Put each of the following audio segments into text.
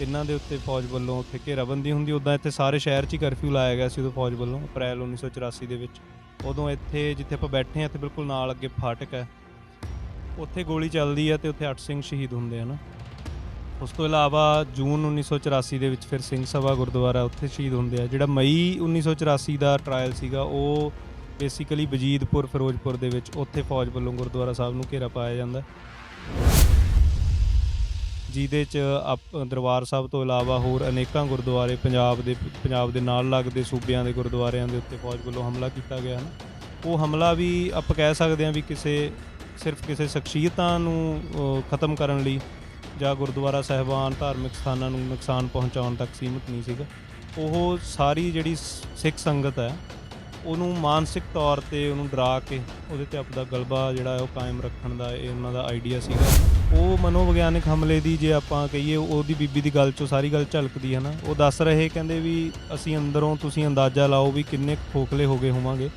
ਤਿੰਨਾਂ ਦੇ ਉੱਤੇ ਫੌਜ ਵੱਲੋਂ ਉੱਥੇ ਘੇਰਾਬੰਦੀ ਹੁੰਦੀ। ਉੱਦਾਂ ਇੱਥੇ ਸਾਰੇ ਸ਼ਹਿਰ 'ਚ ਹੀ ਕਰਫਿਊ ਲਾਇਆ ਗਿਆ ਸੀ ਉਦੋਂ ਫੌਜ ਵੱਲੋਂ ਅਪ੍ਰੈਲ 1984 ਦੇ ਵਿੱਚ। ਉਦੋਂ ਇੱਥੇ ਜਿੱਥੇ ਆਪਾਂ ਬੈਠੇ ਹਾਂ ਇੱਥੇ ਬਿਲਕੁਲ ਨਾਲ ਅੱਗੇ ਫਾਟਕ ਹੈ, ਉੱਥੇ ਗੋਲੀ ਚੱਲਦੀ ਹੈ ਅਤੇ ਉੱਥੇ 8 ਸਿੰਘ ਸ਼ਹੀਦ ਹੁੰਦੇ ਹਨ। ਉਸ ਤੋਂ ਇਲਾਵਾ ਜੂਨ 1984 ਦੇ ਵਿੱਚ ਫਿਰ ਸਿੰਘ ਸਭਾ ਗੁਰਦੁਆਰਾ ਉੱਥੇ ਸ਼ਹੀਦ ਹੁੰਦੇ ਆ। ਜਿਹੜਾ ਮਈ 1984 ਦਾ ਟਰਾਇਲ ਸੀਗਾ ਉਹ ਬੇਸਿਕਲੀ ਵਜੀਦਪੁਰ ਫਿਰੋਜ਼ਪੁਰ ਦੇ ਵਿੱਚ ਉੱਥੇ ਫੌਜ ਵੱਲੋਂ ਗੁਰਦੁਆਰਾ ਸਾਹਿਬ ਨੂੰ ਘੇਰਾ ਪਾਇਆ ਜਾਂਦਾ, ਜਿਹਦੇ 'ਚ ਦਰਬਾਰ ਸਾਹਿਬ ਤੋਂ ਇਲਾਵਾ ਹੋਰ ਅਨੇਕਾਂ ਗੁਰਦੁਆਰੇ ਪੰਜਾਬ ਦੇ ਨਾਲ ਲੱਗਦੇ ਸੂਬਿਆਂ ਦੇ ਗੁਰਦੁਆਰਿਆਂ ਦੇ ਉੱਤੇ ਫੌਜ ਵੱਲੋਂ ਹਮਲਾ ਕੀਤਾ ਗਿਆ ਨਾ। ਉਹ ਹਮਲਾ ਵੀ ਆਪਾਂ ਕਹਿ ਸਕਦੇ ਹਾਂ ਵੀ ਸਿਰਫ ਕਿਸੇ ਸ਼ਖਸੀਅਤਾਂ ਨੂੰ ਖ਼ਤਮ ਕਰਨ ਲਈ ਜਾਂ ਗੁਰਦੁਆਰਾ ਸਾਹਿਬਾਨ ਧਾਰਮਿਕ ਸਥਾਨਾਂ ਨੂੰ ਨੁਕਸਾਨ ਪਹੁੰਚਾਉਣ ਤੱਕ ਸੀਮਿਤ ਨਹੀਂ ਸੀਗਾ। ਉਹ ਸਾਰੀ ਜਿਹੜੀ ਸਿੱਖ ਸੰਗਤ ਹੈ ਉਹਨੂੰ ਮਾਨਸਿਕ ਤੌਰ 'ਤੇ ਉਹਨੂੰ ਡਰਾ ਕੇ ਉਹਦੇ 'ਤੇ ਆਪਦਾ ਗਲਬਾ ਜਿਹੜਾ ਉਹ ਕਾਇਮ ਰੱਖਣ ਦਾ ਇਹ ਉਹਨਾਂ ਦਾ ਆਈਡੀਆ ਸੀਗਾ। ਉਹ ਮਨੋਵਿਗਿਆਨਿਕ ਹਮਲੇ ਦੀ ਜੇ ਆਪਾਂ ਕਹੀਏ ਉਹਦੀ ਬੀਬੀ ਦੀ ਗੱਲ 'ਚੋਂ ਸਾਰੀ ਗੱਲ ਝਲਕਦੀ ਹੈ ਨਾ। ਉਹ ਦੱਸ ਰਹੇ ਕਹਿੰਦੇ ਵੀ ਅਸੀਂ ਅੰਦਰੋਂ ਤੁਸੀਂ ਅੰਦਾਜ਼ਾ ਲਾਓ ਵੀ ਕਿੰਨੇ ਖੋਖਲੇ ਹੋ ਗਏ ਹੋਵਾਂਗੇ,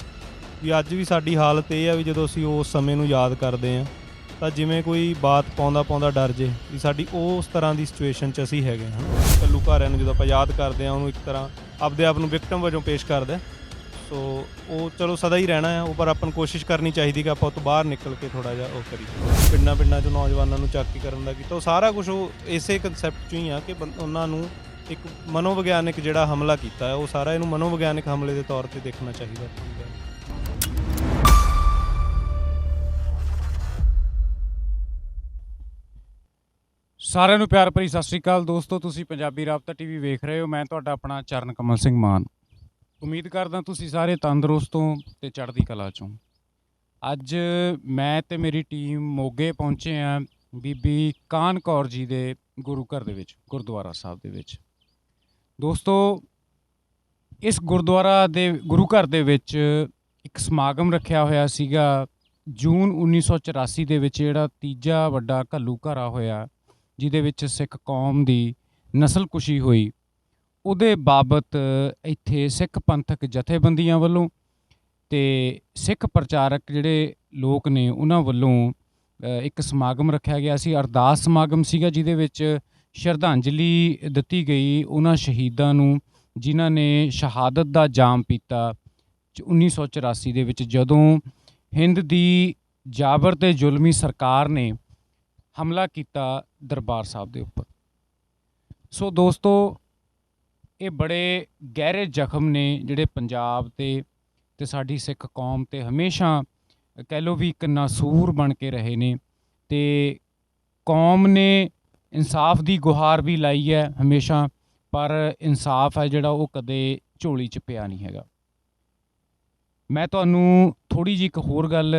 ਵੀ ਅੱਜ ਵੀ ਸਾਡੀ ਹਾਲਤ ਇਹ ਆ ਵੀ ਜਦੋਂ ਅਸੀਂ ਉਸ ਸਮੇਂ ਨੂੰ ਯਾਦ ਕਰਦੇ ਹਾਂ ਤਾਂ ਜਿਵੇਂ ਕੋਈ ਬਾਤ ਪਾਉਂਦਾ ਡਰ ਜੇ, ਵੀ ਸਾਡੀ ਉਸ ਤਰ੍ਹਾਂ ਦੀ ਸਿਚੁਏਸ਼ਨ 'ਚ ਅਸੀਂ ਹੈਗੇ ਹਾਂ। ਘੱਲੂਘਾਰਿਆਂ ਨੂੰ ਜਦੋਂ ਆਪਾਂ ਯਾਦ ਕਰਦੇ ਹਾਂ ਉਹਨੂੰ ਇੱਕ ਤਰ੍ਹਾਂ ਆਪਦੇ ਆਪ ਨੂੰ ਵਿਕਟਮ ਵਜੋਂ ਪੇਸ਼ ਕਰਦਾ। ਸੋ ਉਹ ਚਲੋ ਸਦਾ ਹੀ ਰਹਿਣਾ ਹੈ ਉਹ, ਪਰ ਆਪਾਂ ਨੂੰ ਕੋਸ਼ਿਸ਼ ਕਰਨੀ ਚਾਹੀਦੀ ਕਿ ਆਪਾਂ ਉਹ ਤੋਂ ਬਾਹਰ ਨਿਕਲ ਕੇ ਥੋੜ੍ਹਾ ਜਿਹਾ ਉਹ ਕਰੀਏ। ਪਿੰਡਾਂ 'ਚੋਂ ਨੌਜਵਾਨਾਂ ਨੂੰ ਚੱਕ ਕਰਨ ਦਾ ਕੀਤਾ, ਉਹ ਸਾਰਾ ਕੁਛ ਉਹ ਇਸੇ ਕੰਸੈਪਟ 'ਚੋਂ ਹੀ ਆ ਕਿ ਉਹਨਾਂ ਨੂੰ ਇੱਕ ਮਨੋਵਿਗਿਆਨਿਕ ਜਿਹੜਾ ਹਮਲਾ ਕੀਤਾ ਹੈ ਉਹ ਸਾਰਾ ਇਹਨੂੰ ਮਨੋਵਿਗਿਆਨਿਕ ਹਮਲੇ ਦੇ ਤੌਰ 'ਤੇ ਦੇਖਣਾ ਚਾਹੀਦਾ। ਸਾਰਿਆਂ ਨੂੰ ਪਿਆਰ ਭਰੀ ਸਤਿ ਸ਼੍ਰੀ ਅਕਾਲ ਦੋਸਤੋ, ਤੁਸੀਂ ਪੰਜਾਬੀ ਰਾਬਤਾ ਟੀਵੀ ਵੇਖ ਰਹੇ ਹੋ। ਮੈਂ ਤੁਹਾਡਾ ਆਪਣਾ ਚਰਨ ਕਮਲ ਸਿੰਘ ਮਾਨ। ਉਮੀਦ ਕਰਦਾ ਤੁਸੀਂ ਸਾਰੇ ਤੰਦਰੁਸਤ ਹੋ ਤੇ ਚੜ੍ਹਦੀ ਕਲਾ 'ਚੋਂ। ਅੱਜ ਮੈਂ ਤੇ ਮੇਰੀ ਟੀਮ ਮੋਗੇ ਪਹੁੰਚੇ ਹਾਂ ਬੀਬੀ ਕਾਹਨ ਕੌਰ ਜੀ ਦੇ ਗੁਰੂ ਘਰ ਦੇ ਵਿੱਚ, ਗੁਰਦੁਆਰਾ ਸਾਹਿਬ ਦੇ ਵਿੱਚ। ਦੋਸਤੋ, ਇਸ ਗੁਰਦੁਆਰਾ ਦੇ ਗੁਰੂ ਘਰ ਦੇ ਵਿੱਚ ਇੱਕ ਸਮਾਗਮ ਰੱਖਿਆ ਹੋਇਆ ਸੀਗਾ ਜੂਨ 1984 ਦੇ ਵਿੱਚ, ਜਿਹੜਾ ਤੀਜਾ ਵੱਡਾ ਘੱਲੂਘਾਰਾ ਹੋਇਆ ਜਿਹਦੇ ਵਿੱਚ ਸਿੱਖ ਕੌਮ ਦੀ ਨਸਲਕੁਸ਼ੀ ਹੋਈ। ਉਹਦੇ ਬਾਬਤ ਇੱਥੇ ਸਿੱਖ ਪੰਥਕ ਜਥੇਬੰਦੀਆਂ ਵੱਲੋਂ ਅਤੇ ਸਿੱਖ ਪ੍ਰਚਾਰਕ ਜਿਹੜੇ ਲੋਕ ਨੇ ਉਹਨਾਂ ਵੱਲੋਂ ਇੱਕ ਸਮਾਗਮ ਰੱਖਿਆ ਗਿਆ ਸੀ। ਅਰਦਾਸ ਸਮਾਗਮ ਸੀਗਾ ਜਿਹਦੇ ਵਿੱਚ ਸ਼ਰਧਾਂਜਲੀ ਦਿੱਤੀ ਗਈ ਉਹਨਾਂ ਸ਼ਹੀਦਾਂ ਨੂੰ ਜਿਨ੍ਹਾਂ ਨੇ ਸ਼ਹਾਦਤ ਦਾ ਜਾਮ ਪੀਤਾ 1984 ਦੇ ਵਿੱਚ, ਜਦੋਂ ਹਿੰਦ ਦੀ ਜਾਬਰ ਅਤੇ ਜ਼ੁਲਮੀ ਸਰਕਾਰ ਨੇ ਹਮਲਾ ਕੀਤਾ ਦਰਬਾਰ ਸਾਹਿਬ ਦੇ ਉੱਪਰ। ਸੋ ਦੋਸਤੋ, ਇਹ ਬੜੇ ਗਹਿਰੇ ਜ਼ਖਮ ਨੇ ਜਿਹੜੇ ਪੰਜਾਬ ਤੇ ਸਾਡੀ ਸਿੱਖ ਕੌਮ 'ਤੇ ਹਮੇਸ਼ਾ ਕਹਿ ਲਓ ਵੀ ਇੱਕ ਨਾਸੂਰ ਬਣ ਕੇ ਰਹੇ ਨੇ, ਅਤੇ ਕੌਮ ਨੇ ਇਨਸਾਫ ਦੀ ਗੁਹਾਰ ਵੀ ਲਾਈ ਹੈ ਹਮੇਸ਼ਾ, ਪਰ ਇਨਸਾਫ ਹੈ ਜਿਹੜਾ ਉਹ ਕਦੇ ਝੋਲੀ 'ਚ ਪਿਆ ਨਹੀਂ ਹੈਗਾ। ਮੈਂ ਤੁਹਾਨੂੰ ਥੋੜ੍ਹੀ ਜਿਹੀ ਇੱਕ ਹੋਰ ਗੱਲ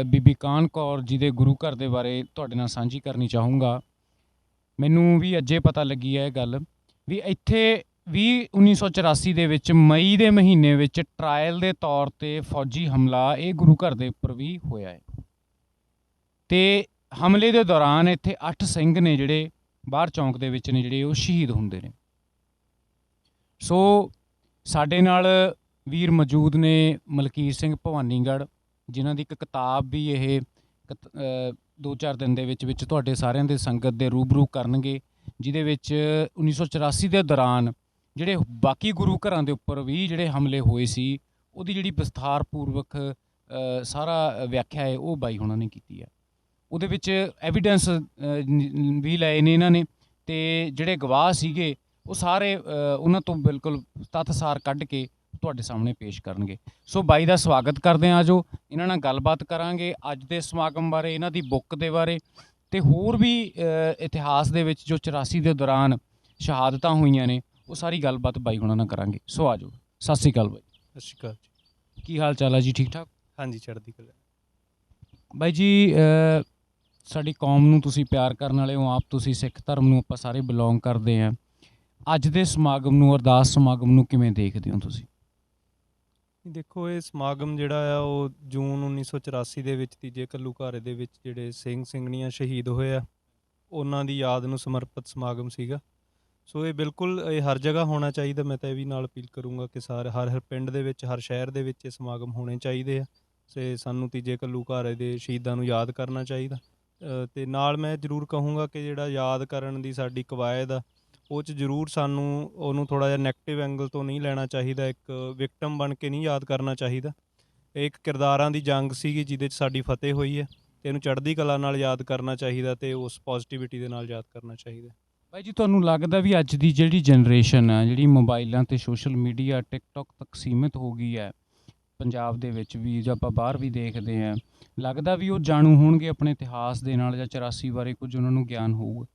ਬੀਬੀ ਕਾਹਨ ਕੌਰ ਜੀ ਦੇ ਗੁਰੂ ਘਰ ਦੇ ਬਾਰੇ ਤੁਹਾਡੇ ਨਾਲ ਸਾਂਝੀ ਕਰਨੀ ਚਾਹੂੰਗਾ। ਮੈਨੂੰ ਵੀ ਅੱਜੇ ਪਤਾ ਲੱਗੀ ਹੈ ਇਹ ਗੱਲ ਵੀ ਇੱਥੇ 1984 ਦੇ ਵਿੱਚ ਮਈ ਦੇ ਮਹੀਨੇ ਵਿੱਚ ਟਰਾਇਲ ਦੇ ਤੌਰ 'ਤੇ ਫੌਜੀ ਹਮਲਾ ਇਹ ਗੁਰੂ ਘਰ ਦੇ ਉੱਪਰ ਵੀ ਹੋਇਆ ਹੈ, ਅਤੇ ਹਮਲੇ ਦੇ ਦੌਰਾਨ ਇੱਥੇ 8 ਸਿੰਘ ਨੇ ਜਿਹੜੇ ਬਾਹਰ ਚੌਂਕ ਦੇ ਵਿੱਚ ਨੇ ਜਿਹੜੇ ਉਹ ਸ਼ਹੀਦ ਹੁੰਦੇ ਨੇ। ਸੋ ਸਾਡੇ ਨਾਲ ਵੀਰ ਮੌਜੂਦ ਨੇ ਮਲਕੀਤ ਸਿੰਘ ਭਵਾਨੀਗੜ੍ਹ, ਜਿਨ੍ਹਾਂ ਦੀ ਇੱਕ ਕਿਤਾਬ ਵੀ ਇਹ 2-4 ਦਿਨ ਦੇ ਵਿੱਚ ਤੁਹਾਡੇ ਸਾਰਿਆਂ ਦੇ ਸੰਗਤ ਦੇ ਰੂਬਰੂ ਕਰਨਗੇ, ਜਿਹਦੇ ਵਿੱਚ 1984 ਦੇ ਦੌਰਾਨ ਜਿਹੜੇ ਬਾਕੀ ਗੁਰੂ ਘਰਾਂ ਦੇ ਉੱਪਰ ਵੀ ਜਿਹੜੇ ਹਮਲੇ ਹੋਏ ਸੀ ਉਹਦੀ ਜਿਹੜੀ ਵਿਸਥਾਰਪੂਰਵਕ ਸਾਰਾ ਵਿਆਖਿਆ ਹੈ ਉਹ ਬਾਈ ਹੁਣਾਂ ਨੇ ਕੀਤੀ ਹੈ। ਉਹਦੇ ਵਿੱਚ ਐਵੀਡੈਂਸ ਵੀ ਲਏ ਨੇ ਇਹਨਾਂ ਨੇ, ਅਤੇ ਜਿਹੜੇ ਗਵਾਹ ਸੀਗੇ ਉਹ ਸਾਰੇ ਉਹਨਾਂ ਤੋਂ ਬਿਲਕੁਲ ਤੱਥ-ਸਾਰ ਕੱਢ ਕੇ ਤੁਹਾਡੇ ਸਾਹਮਣੇ ਪੇਸ਼ ਕਰਨਗੇ। ਸੋ ਬਾਈ ਦਾ ਸਵਾਗਤ ਕਰਦੇ ਹਾਂ। ਆਜੋ ਇਹਨਾਂ ਨਾਲ ਗੱਲਬਾਤ ਕਰਾਂਗੇ ਅੱਜ ਦੇ ਸਮਾਗਮ ਬਾਰੇ, ਇਹਨਾਂ ਦੀ ਬੁੱਕ ਦੇ ਬਾਰੇ, ਅਤੇ ਹੋਰ ਵੀ ਇਤਿਹਾਸ ਦੇ ਵਿੱਚ ਜੋ 84 ਦੇ ਦੌਰਾਨ ਸ਼ਹਾਦਤਾਂ ਹੋਈਆਂ ਨੇ ਉਹ ਸਾਰੀ ਗੱਲਬਾਤ ਬਾਈ ਹੁਣਾਂ ਨਾਲ ਕਰਾਂਗੇ। ਸੋ ਆਜੋ। ਸਤਿ ਸ਼੍ਰੀ ਅਕਾਲ ਬਾਈ। ਸਤਿ ਸ਼੍ਰੀ ਅਕਾਲ ਜੀ। ਕੀ ਹਾਲ ਚਾਲ ਹੈ ਜੀ? ਠੀਕ ਠਾਕ? ਹਾਂਜੀ, ਚੜ੍ਹਦੀ ਕਲਾ। ਬਾਈ ਜੀ, ਸਾਡੀ ਕੌਮ ਨੂੰ ਤੁਸੀਂ ਪਿਆਰ ਕਰਨ ਵਾਲੇ ਹੋ, ਆਪ ਤੁਸੀਂ ਸਿੱਖ ਧਰਮ ਨੂੰ ਆਪਾਂ ਸਾਰੇ ਬਿਲੋਂਗ ਕਰਦੇ ਹਾਂ। ਅੱਜ ਦੇ ਸਮਾਗਮ ਨੂੰ, ਅਰਦਾਸ ਸਮਾਗਮ ਨੂੰ ਕਿਵੇਂ ਦੇਖਦੇ ਹੋ ਤੁਸੀਂ? ਦੇਖੋ, ਇਹ ਸਮਾਗਮ ਜਿਹੜਾ ਆ ਉਹ ਜੂਨ 1984 ਦੇ ਵਿੱਚ ਤੀਜੇ ਘੱਲੂਘਾਰੇ ਦੇ ਵਿੱਚ ਜਿਹੜੇ ਸਿੰਘ ਸਿੰਘਣੀਆਂ ਸ਼ਹੀਦ ਹੋਏ ਆ ਉਹਨਾਂ ਦੀ ਯਾਦ ਨੂੰ ਸਮਰਪਿਤ ਸਮਾਗਮ ਸੀਗਾ। ਸੋ ਇਹ ਬਿਲਕੁਲ ਇਹ ਹਰ ਜਗ੍ਹਾ ਹੋਣਾ ਚਾਹੀਦਾ। ਮੈਂ ਤਾਂ ਇਹ ਵੀ ਨਾਲ ਅਪੀਲ ਕਰੂੰਗਾ ਕਿ ਹਰ ਪਿੰਡ ਦੇ ਵਿੱਚ, ਹਰ ਸ਼ਹਿਰ ਦੇ ਵਿੱਚ ਇਹ ਸਮਾਗਮ ਹੋਣੇ ਚਾਹੀਦੇ ਆ, ਅਤੇ ਸਾਨੂੰ ਤੀਜੇ ਘੱਲੂਘਾਰੇ ਦੇ ਸ਼ਹੀਦਾਂ ਨੂੰ ਯਾਦ ਕਰਨਾ ਚਾਹੀਦਾ। ਅਤੇ ਨਾਲ ਮੈਂ ਜ਼ਰੂਰ ਕਹੂੰਗਾ ਕਿ ਜਿਹੜਾ ਯਾਦ ਕਰਨ ਦੀ ਸਾਡੀ ਕਵਾਇਦ ਆ ਉਹ 'ਚ ਜ਼ਰੂਰ ਸਾਨੂੰ ਉਹਨੂੰ ਥੋੜ੍ਹਾ ਜਿਹਾ ਨੈਗੇਟਿਵ ਐਂਗਲ ਤੋਂ ਨਹੀਂ ਲੈਣਾ ਚਾਹੀਦਾ, ਇੱਕ ਵਿਕਟਮ ਬਣ ਕੇ ਨਹੀਂ ਯਾਦ ਕਰਨਾ ਚਾਹੀਦਾ। ਇਹ ਇੱਕ ਕਿਰਦਾਰਾਂ ਦੀ ਜੰਗ ਸੀਗੀ ਜਿਹਦੇ 'ਚ ਸਾਡੀ ਫਤਿਹ ਹੋਈ ਹੈ, ਅਤੇ ਇਹਨੂੰ ਚੜ੍ਹਦੀ ਕਲਾ ਨਾਲ ਯਾਦ ਕਰਨਾ ਚਾਹੀਦਾ ਅਤੇ ਉਸ ਪੋਜ਼ੀਟਿਵਿਟੀ ਦੇ ਨਾਲ ਯਾਦ ਕਰਨਾ ਚਾਹੀਦਾ। ਬਾਈ ਜੀ, ਤੁਹਾਨੂੰ ਲੱਗਦਾ ਵੀ ਅੱਜ ਦੀ ਜਿਹੜੀ ਜਨਰੇਸ਼ਨ ਹੈ, ਜਿਹੜੀ ਮੋਬਾਈਲਾਂ ਤੇ ਸੋਸ਼ਲ ਮੀਡੀਆ ਟਿਕਟੋਕ ਤੱਕ ਸੀਮਿਤ ਹੋ ਗਈ ਹੈ, ਪੰਜਾਬ ਦੇ ਵਿੱਚ ਵੀ ਜਾਂ ਆਪਾਂ ਬਾਹਰ ਵੀ ਦੇਖਦੇ ਹਾਂ, ਲੱਗਦਾ ਵੀ ਉਹ ਜਾਣੂ ਹੋਣਗੇ ਆਪਣੇ ਇਤਿਹਾਸ ਦੇ ਨਾਲ, ਜਾਂ 84 ਬਾਰੇ ਕੁਝ ਉਹਨਾਂ ਨੂੰ ਗਿਆਨ ਹੋਊਗਾ?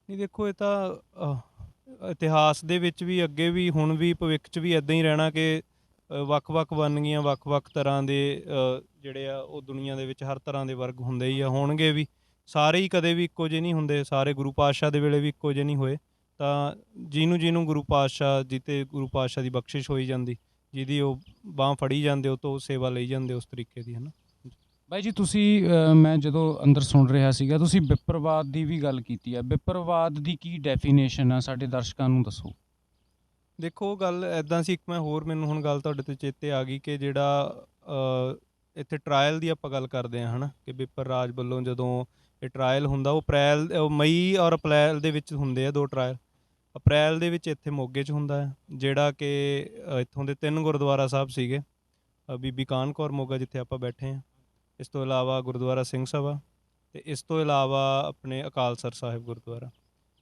ਨਹੀਂ ਦੇਖੋ, ਇਹ ਤਾਂ ਇਤਿਹਾਸ ਦੇ ਵਿੱਚ ਵੀ ਅੱਗੇ ਵੀ ਹੁਣ ਵੀ ਭਵਿੱਖ 'ਚ ਵੀ ਇੱਦਾਂ ਹੀ ਰਹਿਣਾ ਕਿ ਵੱਖ-ਵੱਖ ਵੰਨਗੀਆਂ, ਵੱਖ-ਵੱਖ ਤਰ੍ਹਾਂ ਦੇ ਜਿਹੜੇ ਆ ਉਹ ਦੁਨੀਆ ਦੇ ਵਿੱਚ ਹਰ ਤਰ੍ਹਾਂ ਦੇ ਵਰਗ ਹੁੰਦੇ ਹੀ ਆ, ਹੋਣਗੇ ਵੀ। ਸਾਰੇ ਹੀ ਕਦੇ ਵੀ ਇੱਕੋ ਜਿਹੇ ਨਹੀਂ ਹੁੰਦੇ, ਸਾਰੇ ਗੁਰੂ ਪਾਤਸ਼ਾਹ ਦੇ ਵੇਲੇ ਵੀ ਇੱਕੋ ਜਿਹੇ ਨਹੀਂ ਹੋਏ। ਤਾਂ ਜਿਹਨੂੰ ਗੁਰੂ ਪਾਤਸ਼ਾਹ ਜਿੱਤੇ ਗੁਰੂ ਪਾਤਸ਼ਾਹ ਦੀ ਬਖਸ਼ਿਸ਼ ਹੋਈ ਜਾਂਦੀ, ਜਿਹਦੀ ਉਹ ਬਾਂਹ ਫੜੀ ਜਾਂਦੇ, ਉਹ ਤੋਂ ਸੇਵਾ ਲਈ ਜਾਂਦੇ ਉਸ ਤਰੀਕੇ ਦੀ, ਹੈ ਨਾ। ਬਾਈ ਜੀ, ਤੁਸੀਂ ਮੈਂ ਜਦੋਂ ਅੰਦਰ ਸੁਣ ਰਿਹਾ ਸੀਗਾ, ਤੁਸੀਂ ਵਿਪਰਵਾਦ ਦੀ ਵੀ ਗੱਲ ਕੀਤੀ ਹੈ। ਵਿਪਰਵਾਦ ਦੀ ਕੀ ਡੈਫੀਨੇਸ਼ਨ ਆ, ਸਾਡੇ ਦਰਸ਼ਕਾਂ ਨੂੰ ਦੱਸੋ। ਦੇਖੋ, ਗੱਲ ਇੱਦਾਂ ਸੀ, ਇੱਕ ਮੈਨੂੰ ਹੁਣ ਗੱਲ ਤੁਹਾਡੇ ਤੋਂ ਚੇਤੇ ਆ ਗਈ ਕਿ ਜਿਹੜਾ ਇੱਥੇ ਟਰਾਇਲ ਦੀ ਆਪਾਂ ਗੱਲ ਕਰਦੇ ਹਾਂ, ਹੈ ਨਾ, ਕਿ ਬਿੱਪਰ ਰਾਜ ਵੱਲੋਂ ਜਦੋਂ ਇਹ ਟਰਾਇਲ ਹੁੰਦਾ, ਉਹ ਮਈ ਔਰ ਅਪ੍ਰੈਲ ਦੇ ਵਿੱਚ ਹੁੰਦੇ ਆ 2 ਟਰਾਇਲ। ਅਪ੍ਰੈਲ ਦੇ ਵਿੱਚ ਇੱਥੇ ਮੋਗੇ 'ਚ ਹੁੰਦਾ ਹੈ, ਜਿਹੜਾ ਕਿ ਇੱਥੋਂ ਦੇ 3 ਗੁਰਦੁਆਰਾ ਸਾਹਿਬ ਸੀਗੇ, ਬੀਬੀ ਕਾਹਨ ਕੌਰ ਮੋਗਾ ਜਿੱਥੇ ਆਪਾਂ ਬੈਠੇ ਹਾਂ, ਇਸ ਤੋਂ ਇਲਾਵਾ ਗੁਰਦੁਆਰਾ ਸਿੰਘ ਸਭਾ, ਅਤੇ ਇਸ ਤੋਂ ਇਲਾਵਾ ਆਪਣੇ ਅਕਾਲਸਰ ਸਾਹਿਬ ਗੁਰਦੁਆਰਾ,